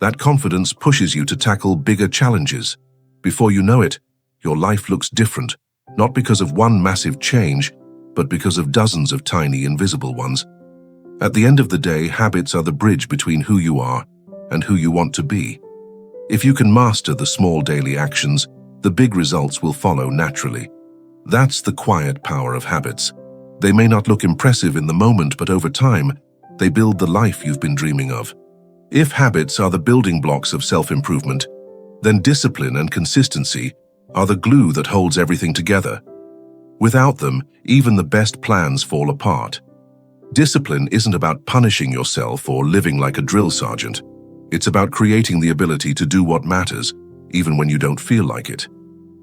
That confidence pushes you to tackle bigger challenges. Before you know it, your life looks different, not because of one massive change, but because of dozens of tiny invisible ones. At the end of the day, habits are the bridge between who you are and who you want to be. If you can master the small daily actions, the big results will follow naturally. That's the quiet power of habits. They may not look impressive in the moment, but over time, they build the life you've been dreaming of. If habits are the building blocks of self-improvement, then discipline and consistency are the glue that holds everything together. Without them, even the best plans fall apart. Discipline isn't about punishing yourself or living like a drill sergeant. It's about creating the ability to do what matters, even when you don't feel like it.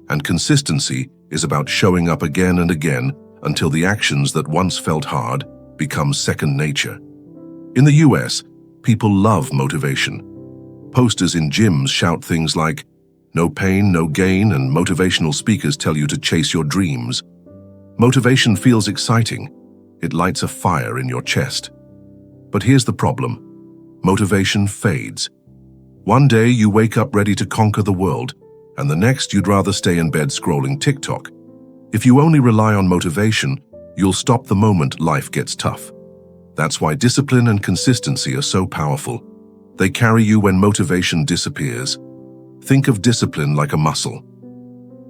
And consistency is about showing up again and again until the actions that once felt hard become second nature. In the US, people love motivation. Posters in gyms shout things like, "No pain, no gain," and motivational speakers tell you to chase your dreams. Motivation feels exciting. It lights a fire in your chest. But here's the problem. Motivation fades. One day you wake up ready to conquer the world, and the next you'd rather stay in bed scrolling TikTok. If you only rely on motivation, you'll stop the moment life gets tough. That's why discipline and consistency are so powerful. They carry you when motivation disappears. Think of discipline like a muscle.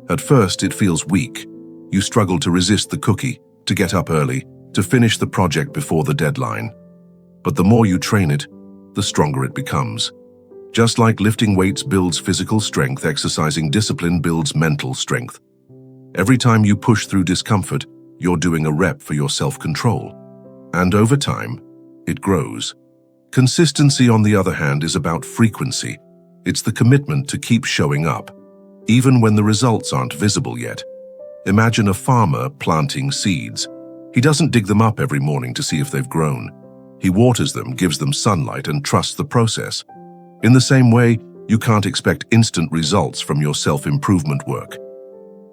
At first, it feels weak. You struggle to resist the cookie, to get up early, to finish the project before the deadline. But the more you train it, the stronger it becomes. Just like lifting weights builds physical strength, exercising discipline builds mental strength. Every time you push through discomfort, you're doing a rep for your self-control. And over time, it grows. Consistency, on the other hand, is about frequency. It's the commitment to keep showing up, even when the results aren't visible yet. Imagine a farmer planting seeds. He doesn't dig them up every morning to see if they've grown. He waters them, gives them sunlight, and trusts the process. In the same way, you can't expect instant results from your self-improvement work.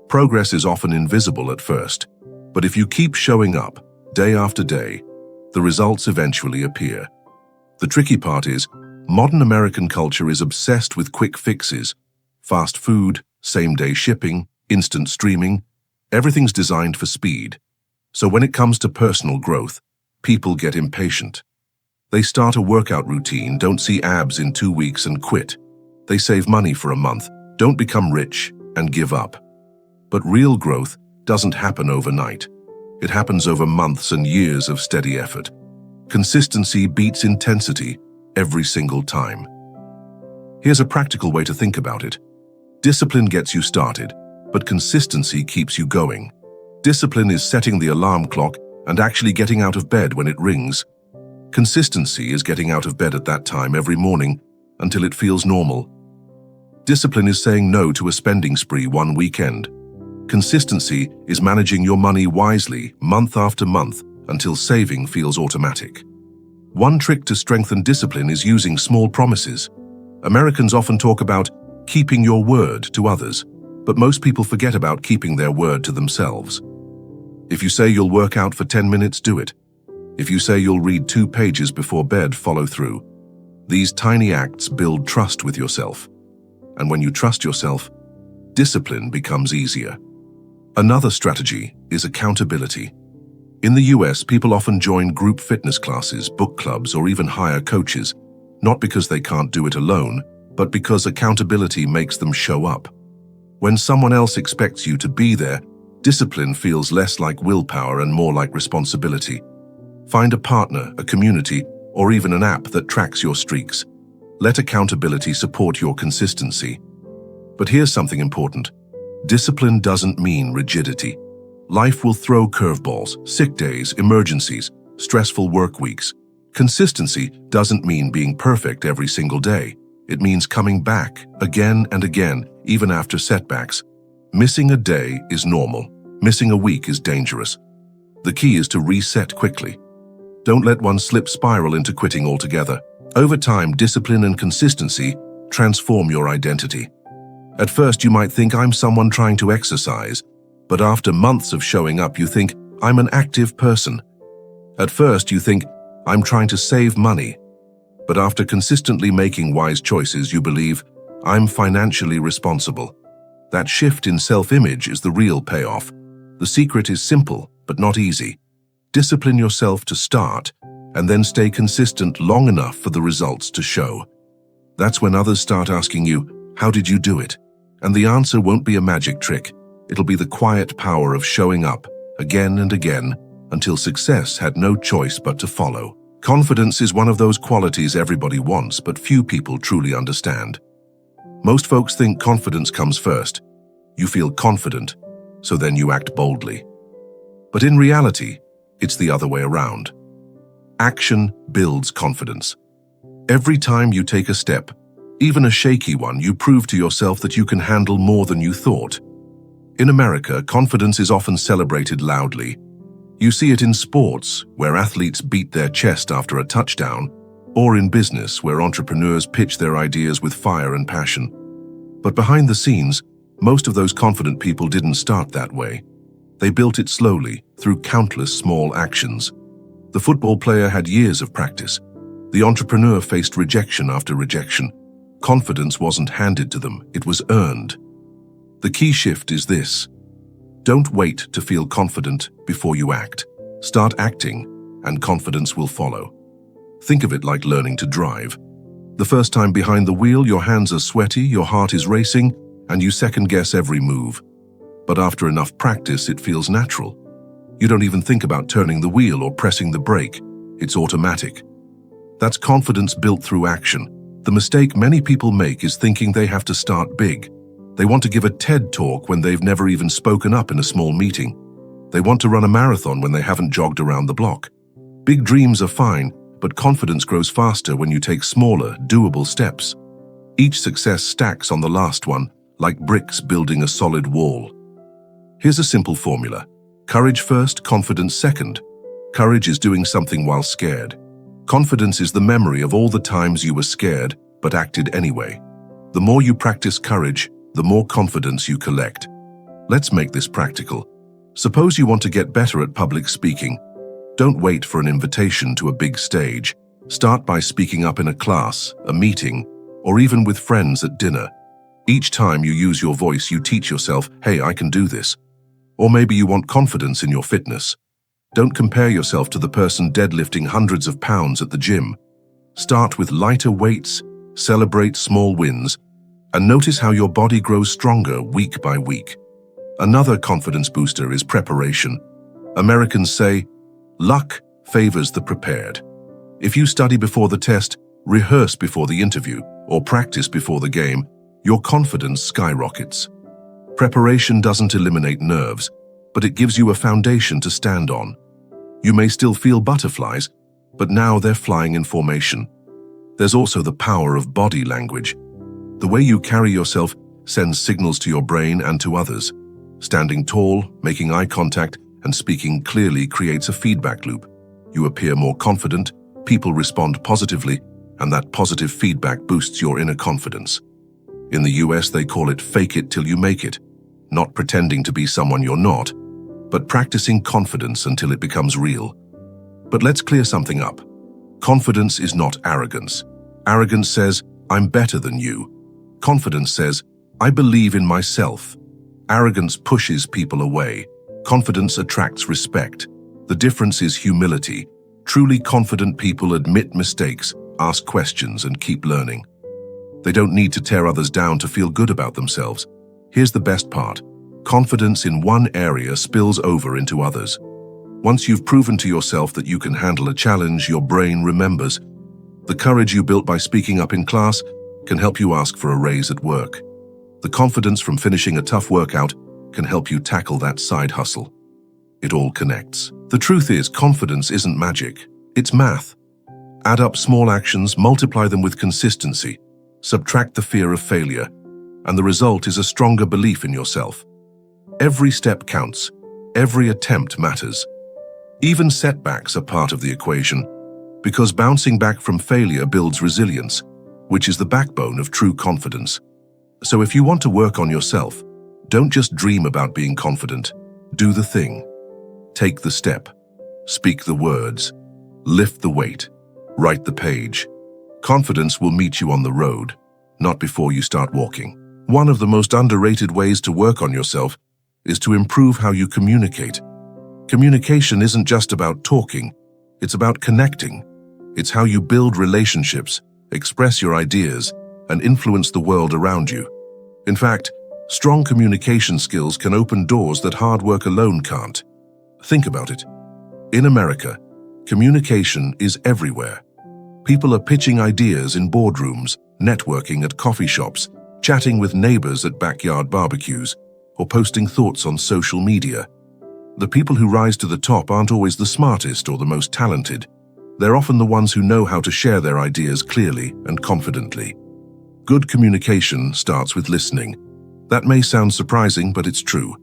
Progress is often invisible at first, but if you keep showing up, day after day, the results eventually appear. The tricky part is, modern American culture is obsessed with quick fixes. Fast food, same-day shipping, instant streaming, everything's designed for speed. So when it comes to personal growth, people get impatient. They start a workout routine, don't see abs in 2 weeks and quit. They save money for a month, don't become rich, and give up. But real growth doesn't happen overnight. It happens over months and years of steady effort. Consistency beats intensity every single time. Here's a practical way to think about it. Discipline gets you started, but consistency keeps you going. Discipline is setting the alarm clock and actually getting out of bed when it rings. Consistency is getting out of bed at that time every morning until it feels normal. Discipline is saying no to a spending spree one weekend. Consistency is managing your money wisely month after month until saving feels automatic. One trick to strengthen discipline is using small promises. Americans often talk about keeping your word to others, but most people forget about keeping their word to themselves. If you say you'll work out for 10 minutes, do it. If you say you'll read 2 pages before bed, follow through. These tiny acts build trust with yourself. And when you trust yourself, discipline becomes easier. Another strategy is accountability. In the US, people often join group fitness classes, book clubs, or even hire coaches, not because they can't do it alone, but because accountability makes them show up. When someone else expects you to be there, discipline feels less like willpower and more like responsibility. Find a partner, a community, or even an app that tracks your streaks. Let accountability support your consistency. But here's something important. Discipline doesn't mean rigidity. Life will throw curveballs, sick days, emergencies, stressful work weeks. Consistency doesn't mean being perfect every single day. It means coming back again and again, even after setbacks. Missing a day is normal. Missing a week is dangerous. The key is to reset quickly. Don't let one slip spiral into quitting altogether. Over time, discipline and consistency transform your identity. At first, you might think, I'm someone trying to exercise, but after months of showing up, you think, I'm an active person. At first, you think, I'm trying to save money, but after consistently making wise choices, you believe, I'm financially responsible. That shift in self-image is the real payoff. The secret is simple, but not easy. Discipline yourself to start, and then stay consistent long enough for the results to show. That's when others start asking you, how did you do it? And the answer won't be a magic trick. It'll be the quiet power of showing up again and again until success had no choice but to follow. Confidence is one of those qualities everybody wants, but few people truly understand. Most folks think confidence comes first. You feel confident, so then you act boldly. But in reality, it's the other way around. Action builds confidence. Every time you take a step, even a shaky one, you prove to yourself that you can handle more than you thought. In America, confidence is often celebrated loudly. You see it in sports, where athletes beat their chest after a touchdown, or in business, where entrepreneurs pitch their ideas with fire and passion. But behind the scenes, most of those confident people didn't start that way. They built it slowly, through countless small actions. The football player had years of practice. The entrepreneur faced rejection after rejection. Confidence wasn't handed to them, it was earned. The key shift is this. Don't wait to feel confident before you act. Start acting, and confidence will follow. Think of it like learning to drive. The first time behind the wheel, your hands are sweaty, your heart is racing, and you second-guess every move. But after enough practice, it feels natural. You don't even think about turning the wheel or pressing the brake. It's automatic. That's confidence built through action. The mistake many people make is thinking they have to start big. They want to give a TED talk when they've never even spoken up in a small meeting. They want to run a marathon when they haven't jogged around the block. Big dreams are fine, but confidence grows faster when you take smaller, doable steps. Each success stacks on the last one, like bricks building a solid wall. Here's a simple formula. Courage first, confidence second. Courage is doing something while scared. Confidence is the memory of all the times you were scared, but acted anyway. The more you practice courage, the more confidence you collect. Let's make this practical. Suppose you want to get better at public speaking. Don't wait for an invitation to a big stage. Start by speaking up in a class, a meeting, or even with friends at dinner. Each time you use your voice, you teach yourself, hey, I can do this. Or maybe you want confidence in your fitness. Don't compare yourself to the person deadlifting hundreds of pounds at the gym. Start with lighter weights, celebrate small wins, and notice how your body grows stronger week by week. Another confidence booster is preparation. Americans say, luck favors the prepared. If you study before the test, rehearse before the interview, or practice before the game, your confidence skyrockets. Preparation doesn't eliminate nerves, but it gives you a foundation to stand on. You may still feel butterflies, but now they're flying in formation. There's also the power of body language. The way you carry yourself sends signals to your brain and to others. Standing tall, making eye contact, and speaking clearly creates a feedback loop. You appear more confident, people respond positively, and that positive feedback boosts your inner confidence. In the US, they call it fake it till you make it, not pretending to be someone you're not, but practicing confidence until it becomes real. But let's clear something up. Confidence is not arrogance. Arrogance says, I'm better than you. Confidence says, I believe in myself. Arrogance pushes people away. Confidence attracts respect. The difference is humility. Truly confident people admit mistakes, ask questions, and keep learning. They don't need to tear others down to feel good about themselves. Here's the best part. Confidence in one area spills over into others. Once you've proven to yourself that you can handle a challenge, your brain remembers. The courage you built by speaking up in class can help you ask for a raise at work. The confidence from finishing a tough workout can help you tackle that side hustle. It all connects. The truth is, confidence isn't magic. It's math. Add up small actions, multiply them with consistency, subtract the fear of failure, and the result is a stronger belief in yourself. Every step counts. Every attempt matters. Even setbacks are part of the equation, because bouncing back from failure builds resilience, which is the backbone of true confidence. So if you want to work on yourself, don't just dream about being confident. Do the thing. Take the step. Speak the words. Lift the weight. Write the page. Confidence will meet you on the road, not before you start walking. One of the most underrated ways to work on yourself is to improve how you communicate. Communication isn't just about talking, it's about connecting. It's how you build relationships, express your ideas, and influence the world around you. In fact, strong communication skills can open doors that hard work alone can't. Think about it. In America, communication is everywhere. People are pitching ideas in boardrooms, networking at coffee shops, chatting with neighbors at backyard barbecues, or posting thoughts on social media. The people who rise to the top aren't always the smartest or the most talented. They're often the ones who know how to share their ideas clearly and confidently. Good communication starts with listening. That may sound surprising, but it's true.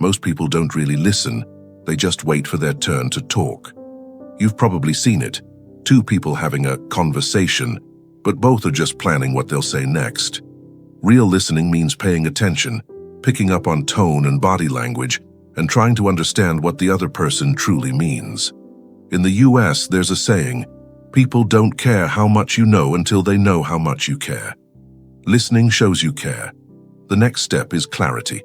Most people don't really listen, they just wait for their turn to talk. You've probably seen it. Two people having a conversation, but both are just planning what they'll say next. Real listening means paying attention, picking up on tone and body language, and trying to understand what the other person truly means. In the US, there's a saying, people don't care how much you know until they know how much you care. Listening shows you care. The next step is clarity.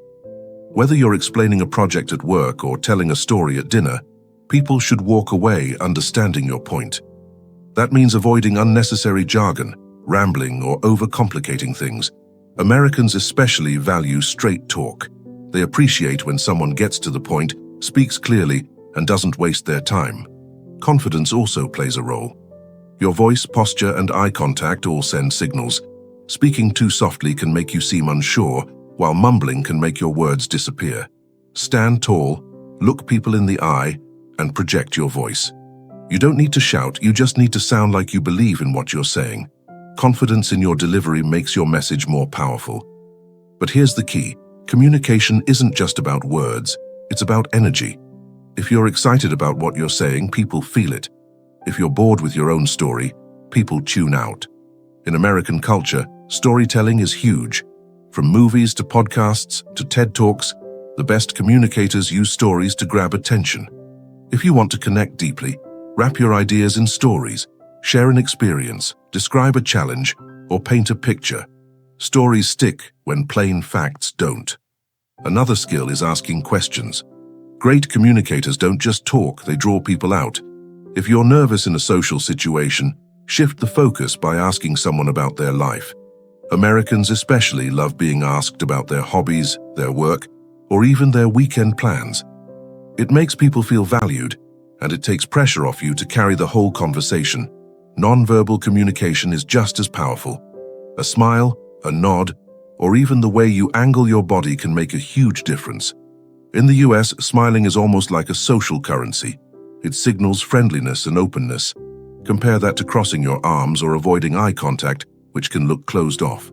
Whether you're explaining a project at work or telling a story at dinner, people should walk away understanding your point. That means avoiding unnecessary jargon, rambling, or overcomplicating things. Americans especially value straight talk. They appreciate when someone gets to the point, speaks clearly, and doesn't waste their time. Confidence also plays a role. Your voice, posture, and eye contact all send signals. Speaking too softly can make you seem unsure, while mumbling can make your words disappear. Stand tall, look people in the eye, and project your voice. You don't need to shout, you just need to sound like you believe in what you're saying. Confidence in your delivery makes your message more powerful. But here's the key. Communication isn't just about words, it's about energy. If you're excited about what you're saying, people feel it. If you're bored with your own story, people tune out. In American culture, storytelling is huge. From movies to podcasts to TED Talks, the best communicators use stories to grab attention. If you want to connect deeply, wrap your ideas in stories, share an experience, describe a challenge, or paint a picture. Stories stick when plain facts don't. Another skill is asking questions. Great communicators don't just talk, they draw people out. If you're nervous in a social situation, shift the focus by asking someone about their life. Americans especially love being asked about their hobbies, their work, or even their weekend plans. It makes people feel valued, and it takes pressure off you to carry the whole conversation. Non-verbal communication is just as powerful. A smile, a nod, or even the way you angle your body can make a huge difference. In the US, smiling is almost like a social currency. It signals friendliness and openness. Compare that to crossing your arms or avoiding eye contact, which can look closed off.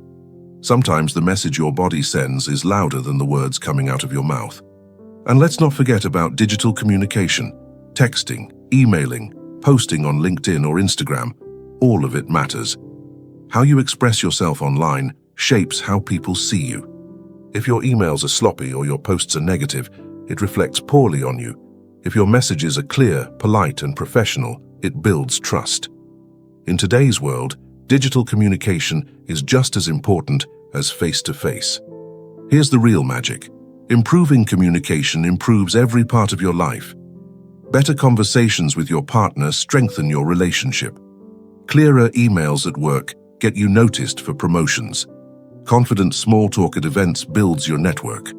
Sometimes the message your body sends is louder than the words coming out of your mouth. And let's not forget about digital communication, texting, emailing, posting on LinkedIn or Instagram. All of it matters. How you express yourself online shapes how people see you. If your emails are sloppy or your posts are negative, it reflects poorly on you. If your messages are clear, polite, and professional, it builds trust. In today's world, digital communication is just as important as face-to-face. Here's the real magic. Improving communication improves every part of your life. Better conversations with your partner strengthen your relationship. Clearer emails at work get you noticed for promotions. Confident small talk at events builds your network.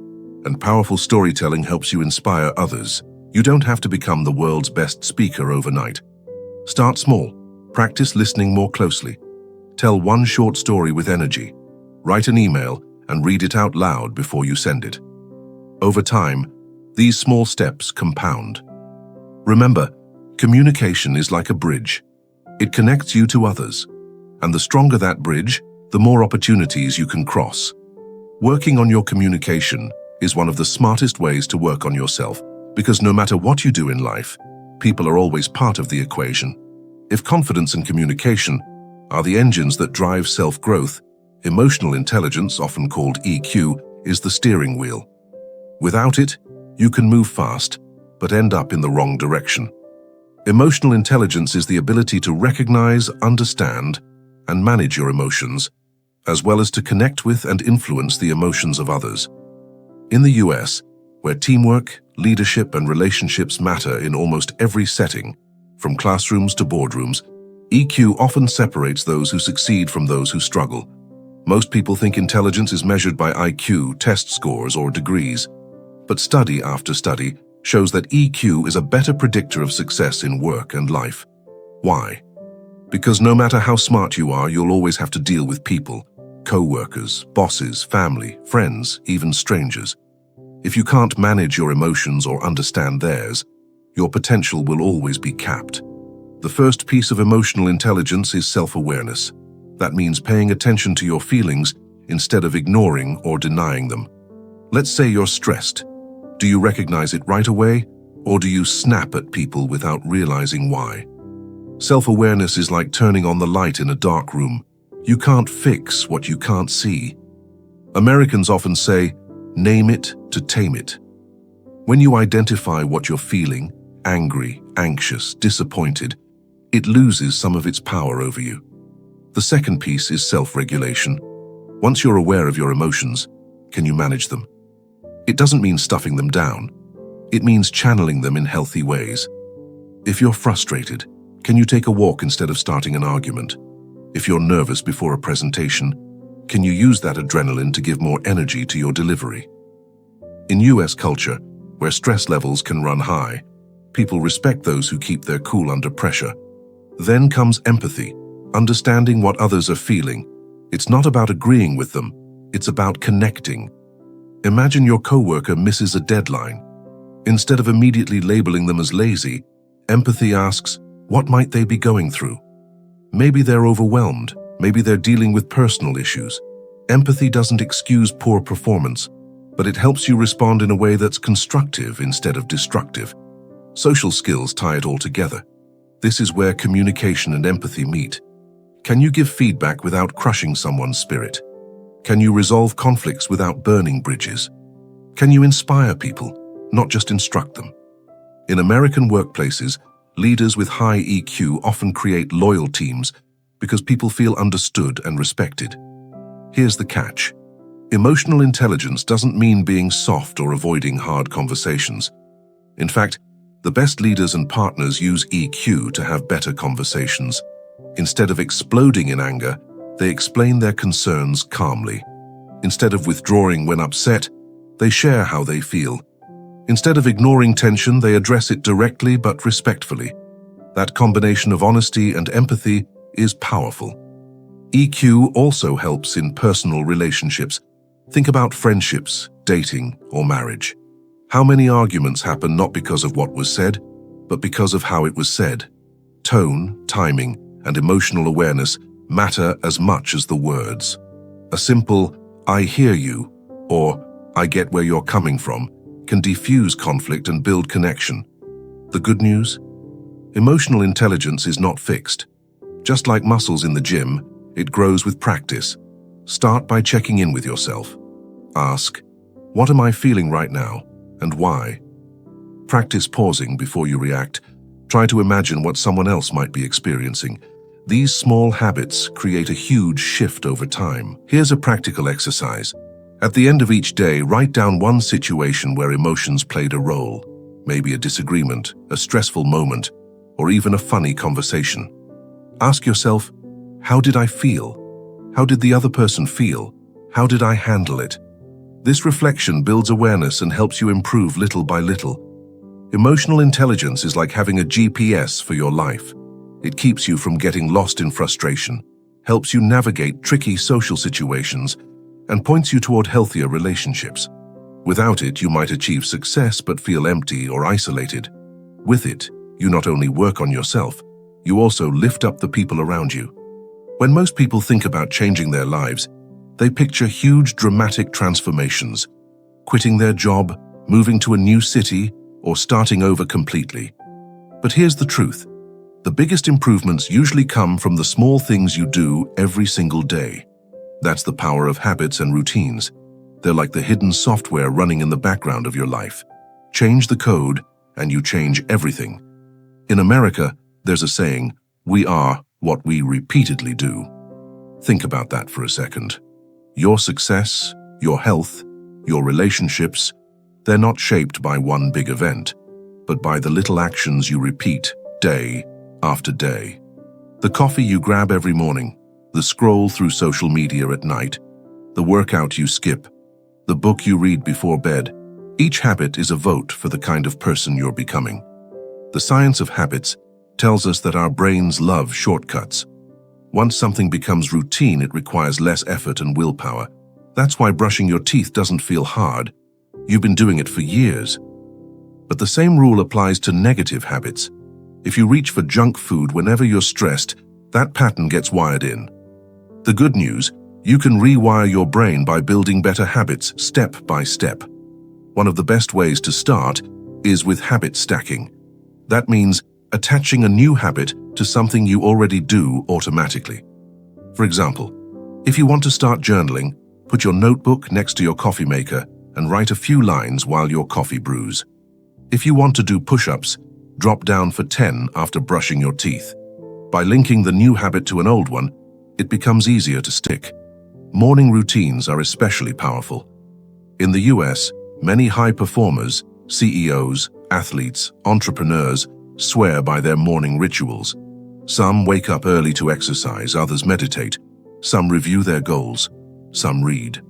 And powerful storytelling helps you inspire others. You don't have to become the world's best speaker overnight. Start small. Practice listening more closely. Tell one short story with energy. Write an email and read it out loud before you send it. Over time, these small steps compound. Remember, communication is like a bridge. It connects you to others. And the stronger that bridge, the more opportunities you can cross. Working on your communication is one of the smartest ways to work on yourself, because no matter what you do in life, people are always part of the equation. If confidence and communication are the engines that drive self-growth, emotional intelligence, often called EQ, is the steering wheel. Without it, you can move fast, but end up in the wrong direction. Emotional intelligence is the ability to recognize, understand, and manage your emotions, as well as to connect with and influence the emotions of others. In the US, where teamwork, leadership, and relationships matter in almost every setting, from classrooms to boardrooms, EQ often separates those who succeed from those who struggle. Most people think intelligence is measured by IQ, test scores, or degrees. But study after study shows that EQ is a better predictor of success in work and life. Why? Because no matter how smart you are, you'll always have to deal with people, co-workers, bosses, family, friends, even strangers. If you can't manage your emotions or understand theirs, your potential will always be capped. The first piece of emotional intelligence is self-awareness. That means paying attention to your feelings instead of ignoring or denying them. Let's say you're stressed. Do you recognize it right away, or do you snap at people without realizing why? Self-awareness is like turning on the light in a dark room. You can't fix what you can't see. Americans often say, name it to tame it. When you identify what you're feeling, angry, anxious, disappointed, it loses some of its power over you. The second piece is self-regulation. Once you're aware of your emotions, can you manage them? It doesn't mean stuffing them down. It means channeling them in healthy ways. If you're frustrated, can you take a walk instead of starting an argument? If you're nervous before a presentation, can you use that adrenaline to give more energy to your delivery? In US culture, where stress levels can run high, people respect those who keep their cool under pressure. Then comes empathy, understanding what others are feeling. It's not about agreeing with them, it's about connecting. Imagine your coworker misses a deadline. Instead of immediately labeling them as lazy, empathy asks, what might they be going through? Maybe they're overwhelmed, maybe they're dealing with personal issues. Empathy doesn't excuse poor performance, but it helps you respond in a way that's constructive instead of destructive. Social skills tie it all together. This is where communication and empathy meet. Can you give feedback without crushing someone's spirit? Can you resolve conflicts without burning bridges? Can you inspire people, not just instruct them? In American workplaces, leaders with high EQ often create loyal teams because people feel understood and respected. Here's the catch. Emotional intelligence doesn't mean being soft or avoiding hard conversations. In fact, the best leaders and partners use EQ to have better conversations. Instead of exploding in anger, they explain their concerns calmly. Instead of withdrawing when upset, they share how they feel. Instead of ignoring tension, they address it directly but respectfully. That combination of honesty and empathy is powerful. EQ also helps in personal relationships. Think about friendships, dating, or marriage. How many arguments happen not because of what was said, but because of how it was said. Tone, timing, and emotional awareness matter as much as the words. A simple, "I hear you," or "I get where you're coming from," can diffuse conflict and build connection. The good news? Emotional intelligence is not fixed. Just like muscles in the gym, it grows with practice. Start by checking in with yourself. Ask, "What am I feeling right now, and why?" Practice pausing before you react. Try to imagine what someone else might be experiencing. These small habits create a huge shift over time. Here's a practical exercise. At the end of each day, write down one situation where emotions played a role. Maybe a disagreement, a stressful moment, or even a funny conversation. Ask yourself, how did I feel? How did the other person feel? How did I handle it? This reflection builds awareness and helps you improve little by little. Emotional intelligence is like having a GPS for your life. It keeps you from getting lost in frustration, helps you navigate tricky social situations, and points you toward healthier relationships. Without it, you might achieve success but feel empty or isolated. With it, you not only work on yourself, you also lift up the people around you. When most people think about changing their lives, they picture huge dramatic transformations, quitting their job, moving to a new city, or starting over completely. But here's the truth. The biggest improvements usually come from the small things you do every single day. That's the power of habits and routines. They're like the hidden software running in the background of your life. Change the code, and you change everything. In America, there's a saying, "We are what we repeatedly do." Think about that for a second. Your success, your health, your relationships, they're not shaped by one big event, but by the little actions you repeat day after day. The coffee you grab every morning, the scroll through social media at night, the workout you skip, the book you read before bed, each habit is a vote for the kind of person you're becoming. The science of habits tells us that our brains love shortcuts. Once something becomes routine, it requires less effort and willpower. That's why brushing your teeth doesn't feel hard. You've been doing it for years. But the same rule applies to negative habits. If you reach for junk food whenever you're stressed, that pattern gets wired in. The good news, you can rewire your brain by building better habits step by step. One of the best ways to start is with habit stacking. That means attaching a new habit to something you already do automatically. For example, if you want to start journaling, put your notebook next to your coffee maker and write a few lines while your coffee brews. If you want to do push-ups, drop down for 10 after brushing your teeth. By linking the new habit to an old one, it becomes easier to stick. Morning routines are especially powerful. In the US, many high performers, CEOs, athletes, entrepreneurs, swear by their morning rituals. Some wake up early to exercise, others meditate, some review their goals, some read.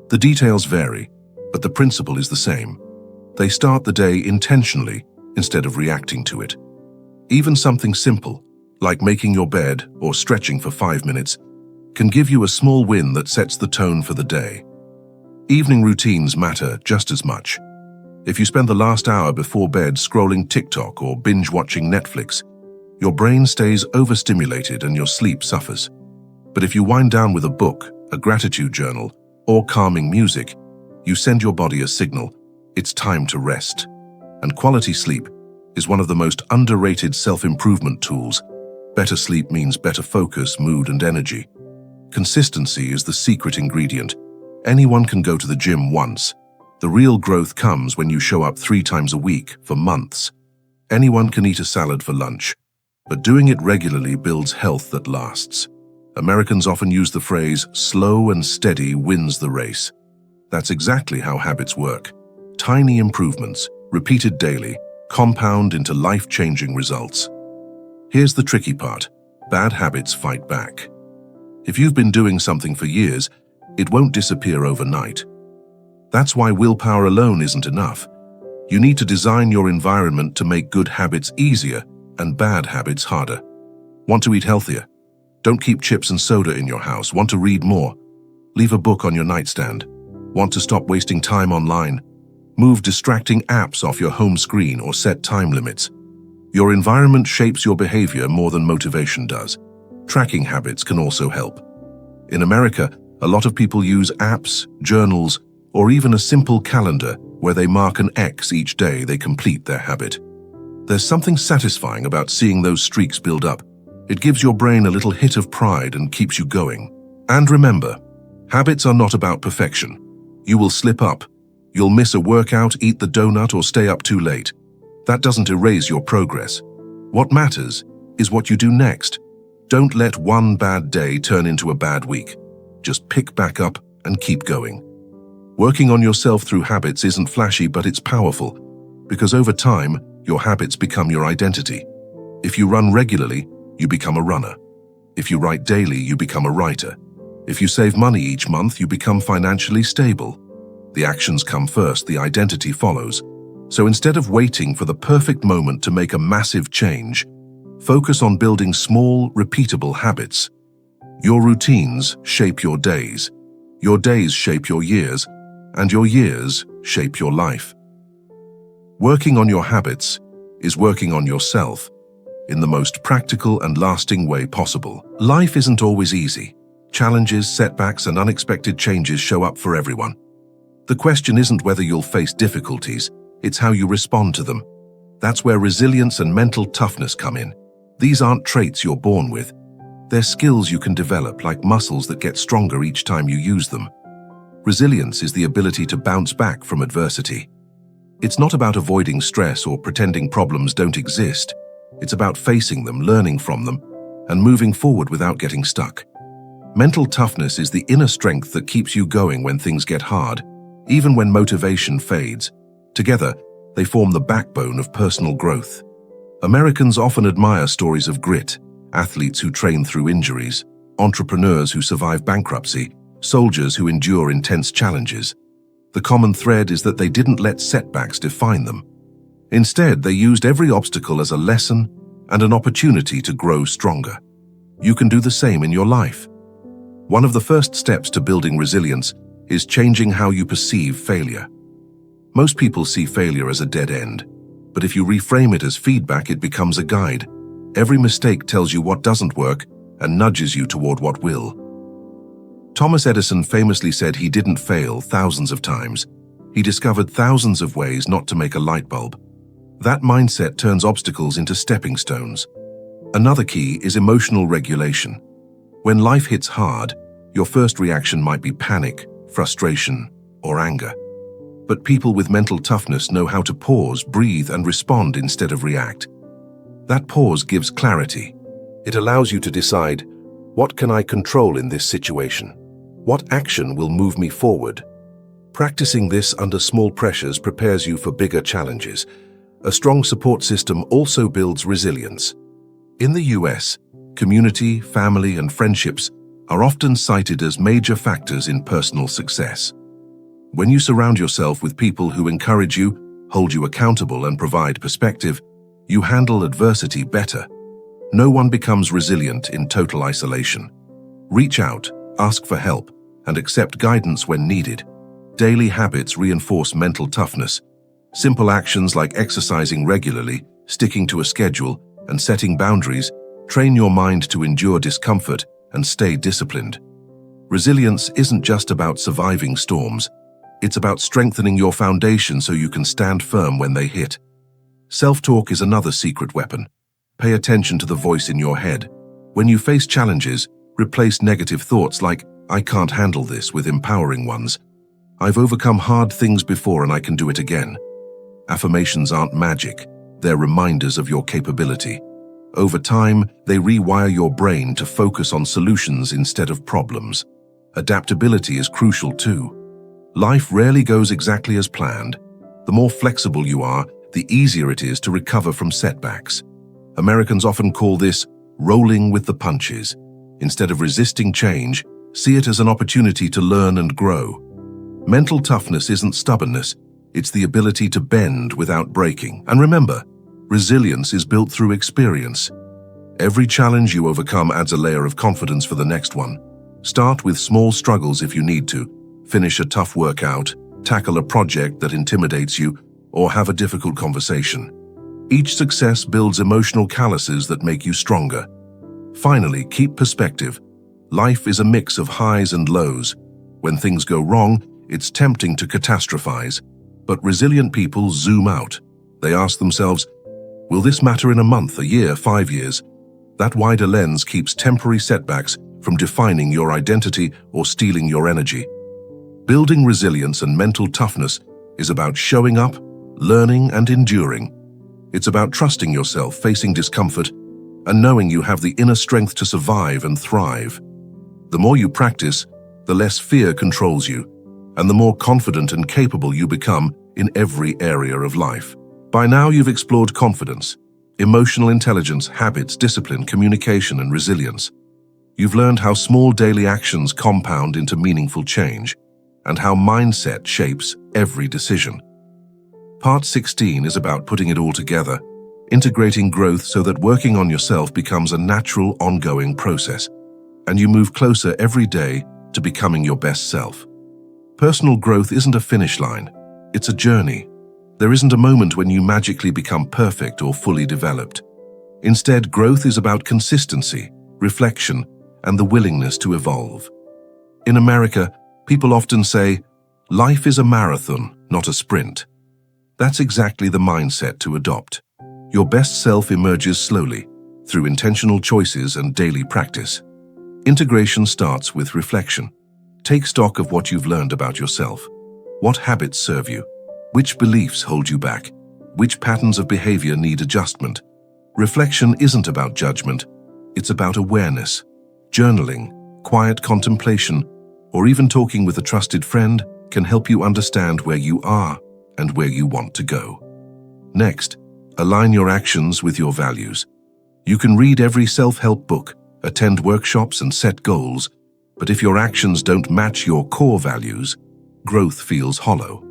The details vary, but the principle is the same. They start the day intentionally instead of reacting to it. Even something simple, like making your bed or stretching for 5 minutes, can give you a small win that sets the tone for the day. Evening routines matter just as much. If you spend the last hour before bed scrolling TikTok or binge-watching Netflix, your brain stays overstimulated and your sleep suffers. But if you wind down with a book, a gratitude journal, or calming music, you send your body a signal. It's time to rest. And quality sleep is one of the most underrated self-improvement tools. Better sleep means better focus, mood, and energy. Consistency is the secret ingredient. Anyone can go to the gym once. The real growth comes when you show up 3 times a week for months. Anyone can eat a salad for lunch, but doing it regularly builds health that lasts. Americans often use the phrase, "slow and steady wins the race." That's exactly how habits work. Tiny improvements, repeated daily, compound into life-changing results. Here's the tricky part. Bad habits fight back. If you've been doing something for years, it won't disappear overnight. That's why willpower alone isn't enough. You need to design your environment to make good habits easier and bad habits harder. Want to eat healthier? Don't keep chips and soda in your house. Want to read more? Leave a book on your nightstand. Want to stop wasting time online? Move distracting apps off your home screen or set time limits. Your environment shapes your behavior more than motivation does. Tracking habits can also help. In America, a lot of people use apps, journals, or even a simple calendar where they mark an X each day they complete their habit. There's something satisfying about seeing those streaks build up. It gives your brain a little hit of pride and keeps you going. And remember, habits are not about perfection. You will slip up. You'll miss a workout, eat the donut, or stay up too late. That doesn't erase your progress. What matters is what you do next. Don't let one bad day turn into a bad week. Just pick back up and keep going. Working on yourself through habits isn't flashy, but it's powerful, because over time, your habits become your identity. If you run regularly, you become a runner. If you write daily, you become a writer. If you save money each month, you become financially stable. The actions come first, the identity follows. So instead of waiting for the perfect moment to make a massive change, focus on building small, repeatable habits. Your routines shape your days shape your years, and your years shape your life. Working on your habits is working on yourself in the most practical and lasting way possible. Life isn't always easy. Challenges, setbacks, and unexpected changes show up for everyone. The question isn't whether you'll face difficulties, it's how you respond to them. That's where resilience and mental toughness come in. These aren't traits you're born with. They're skills you can develop, like muscles that get stronger each time you use them. Resilience is the ability to bounce back from adversity. It's not about avoiding stress or pretending problems don't exist. It's about facing them, learning from them, and moving forward without getting stuck. Mental toughness is the inner strength that keeps you going when things get hard, even when motivation fades. Together, they form the backbone of personal growth. Americans often admire stories of grit, athletes who train through injuries, entrepreneurs who survive bankruptcy, soldiers who endure intense challenges. The common thread is that they didn't let setbacks define them. Instead, they used every obstacle as a lesson and an opportunity to grow stronger. You can do the same in your life. One of the first steps to building resilience is changing how you perceive failure. Most people see failure as a dead end, but if you reframe it as feedback, it becomes a guide. Every mistake tells you what doesn't work and nudges you toward what will. Thomas Edison famously said he didn't fail thousands of times. He discovered thousands of ways not to make a light bulb. That mindset turns obstacles into stepping stones. Another key is emotional regulation. When life hits hard, your first reaction might be panic, frustration, or anger. But people with mental toughness know how to pause, breathe, and respond instead of react. That pause gives clarity. It allows you to decide, what can I control in this situation? What action will move me forward? Practicing this under small pressures prepares you for bigger challenges. A strong support system also builds resilience. In the US, community, family, and friendships are often cited as major factors in personal success. When you surround yourself with people who encourage you, hold you accountable, and provide perspective, you handle adversity better. No one becomes resilient in total isolation. Reach out, ask for help, and accept guidance when needed. Daily habits reinforce mental toughness. Simple actions like exercising regularly, sticking to a schedule, and setting boundaries train your mind to endure discomfort and stay disciplined. Resilience isn't just about surviving storms. It's about strengthening your foundation so you can stand firm when they hit. Self-talk is another secret weapon. Pay attention to the voice in your head. When you face challenges, replace negative thoughts like, I can't handle this, with empowering ones. I've overcome hard things before and I can do it again. Affirmations aren't magic. They're reminders of your capability. Over time, they rewire your brain to focus on solutions instead of problems. Adaptability is crucial too. Life rarely goes exactly as planned. The more flexible you are, the easier it is to recover from setbacks. Americans often call this rolling with the punches. Instead of resisting change, see it as an opportunity to learn and grow. Mental toughness isn't stubbornness, it's the ability to bend without breaking. And remember, resilience is built through experience. Every challenge you overcome adds a layer of confidence for the next one. Start with small struggles if you need to. Finish a tough workout, tackle a project that intimidates you, or have a difficult conversation. Each success builds emotional calluses that make you stronger. Finally, keep perspective. Life is a mix of highs and lows. When things go wrong, it's tempting to catastrophize. But resilient people zoom out. They ask themselves, will this matter in a month, a year, 5 years? That wider lens keeps temporary setbacks from defining your identity or stealing your energy. Building resilience and mental toughness is about showing up, learning, and enduring. It's about trusting yourself, facing discomfort, and knowing you have the inner strength to survive and thrive. The more you practice, the less fear controls you, and the more confident and capable you become in every area of life. By now, you've explored confidence, emotional intelligence, habits, discipline, communication, and resilience. You've learned how small daily actions compound into meaningful change, and how mindset shapes every decision. Part 16 is about putting it all together, integrating growth so that working on yourself becomes a natural, ongoing process, and you move closer every day to becoming your best self. Personal growth isn't a finish line, it's a journey. There isn't a moment when you magically become perfect or fully developed. Instead, growth is about consistency, reflection, and the willingness to evolve. In America, people often say, life is a marathon, not a sprint. That's exactly the mindset to adopt. Your best self emerges slowly, through intentional choices and daily practice. Integration starts with reflection. Take stock of what you've learned about yourself. What habits serve you? Which beliefs hold you back? Which patterns of behavior need adjustment? Reflection isn't about judgment, it's about awareness. Journaling, quiet contemplation, or even talking with a trusted friend can help you understand where you are and where you want to go. Next, align your actions with your values. You can read every self-help book, attend workshops, and set goals, but if your actions don't match your core values, growth feels hollow.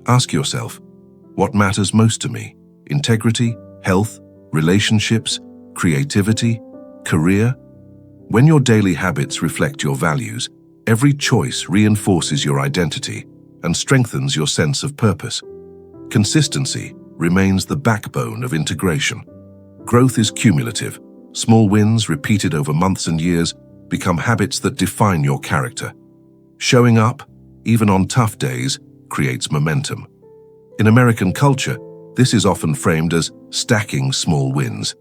Ask yourself, what matters most to me? Integrity, health, relationships, creativity, career? When your daily habits reflect your values, every choice reinforces your identity and strengthens your sense of purpose. Consistency remains the backbone of integration. Growth is cumulative. Small wins repeated over months and years become habits that define your character. Showing up, even on tough days, creates momentum. In American culture, this is often framed as stacking small wins.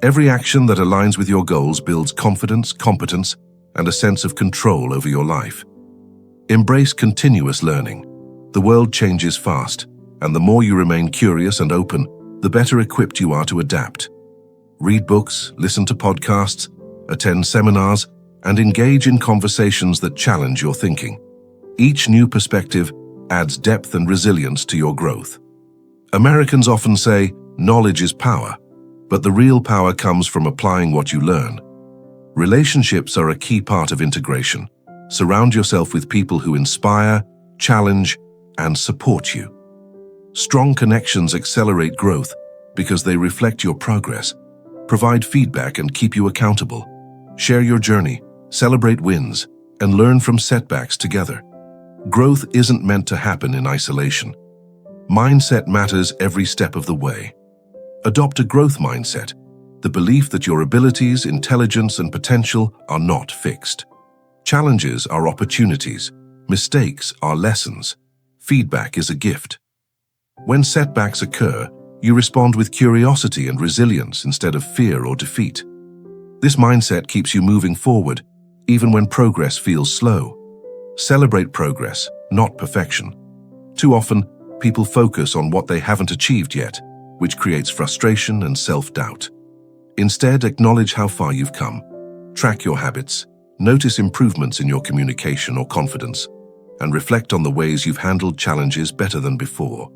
Every action that aligns with your goals builds confidence, competence, and a sense of control over your life. Embrace continuous learning. The world changes fast, and the more you remain curious and open, the better equipped you are to adapt. Read books, listen to podcasts, attend seminars, and engage in conversations that challenge your thinking. Each new perspective adds depth and resilience to your growth. Americans often say, knowledge is power, but the real power comes from applying what you learn. Relationships are a key part of integration. Surround yourself with people who inspire, challenge, and support you. Strong connections accelerate growth because they reflect your progress, provide feedback, and keep you accountable. Share your journey, celebrate wins, and learn from setbacks together. Growth isn't meant to happen in isolation. Mindset matters every step of the way. Adopt a growth mindset, the belief that your abilities, intelligence, and potential are not fixed. Challenges are opportunities, mistakes are lessons, feedback is a gift. When setbacks occur, you respond with curiosity and resilience instead of fear or defeat. This mindset keeps you moving forward, even when progress feels slow. Celebrate progress, not perfection. Too often, people focus on what they haven't achieved yet, which creates frustration and self-doubt. Instead, acknowledge how far you've come. Track your habits, notice improvements in your communication or confidence, and reflect on the ways you've handled challenges better than before.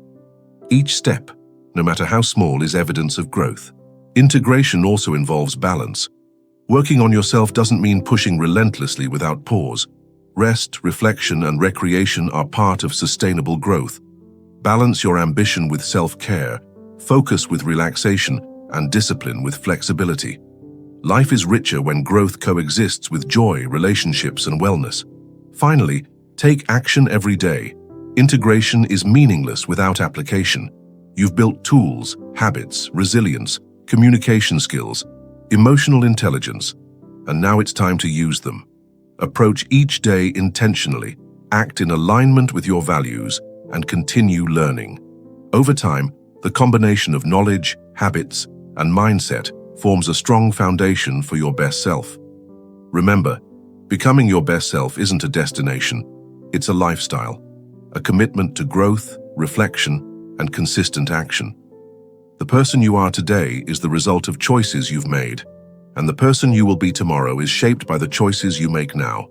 Each step, no matter how small, is evidence of growth. Integration also involves balance. Working on yourself doesn't mean pushing relentlessly without pause. Rest, reflection, and recreation are part of sustainable growth. Balance your ambition with self-care, focus with relaxation, and discipline with flexibility. Life is richer when growth coexists with joy, relationships, and wellness. Finally, take action every day. Integration is meaningless without application. You've built tools, habits, resilience, communication skills, emotional intelligence, and now it's time to use them. Approach each day intentionally, act in alignment with your values, and continue learning. Over time, the combination of knowledge, habits, and mindset forms a strong foundation for your best self. Remember, becoming your best self isn't a destination, it's a lifestyle, a commitment to growth, reflection, and consistent action. The person you are today is the result of choices you've made, and the person you will be tomorrow is shaped by the choices you make now.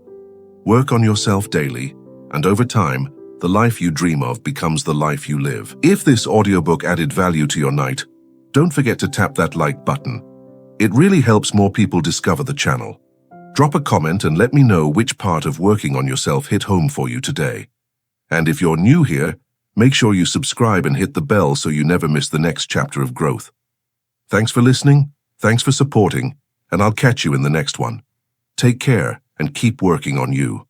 Work on yourself daily, and over time, the life you dream of becomes the life you live. If this audiobook added value to your night, don't forget to tap that like button. It really helps more people discover the channel. Drop a comment and let me know which part of working on yourself hit home for you today. And if you're new here, make sure you subscribe and hit the bell so you never miss the next chapter of growth. Thanks for listening, thanks for supporting, and I'll catch you in the next one. Take care and keep working on you.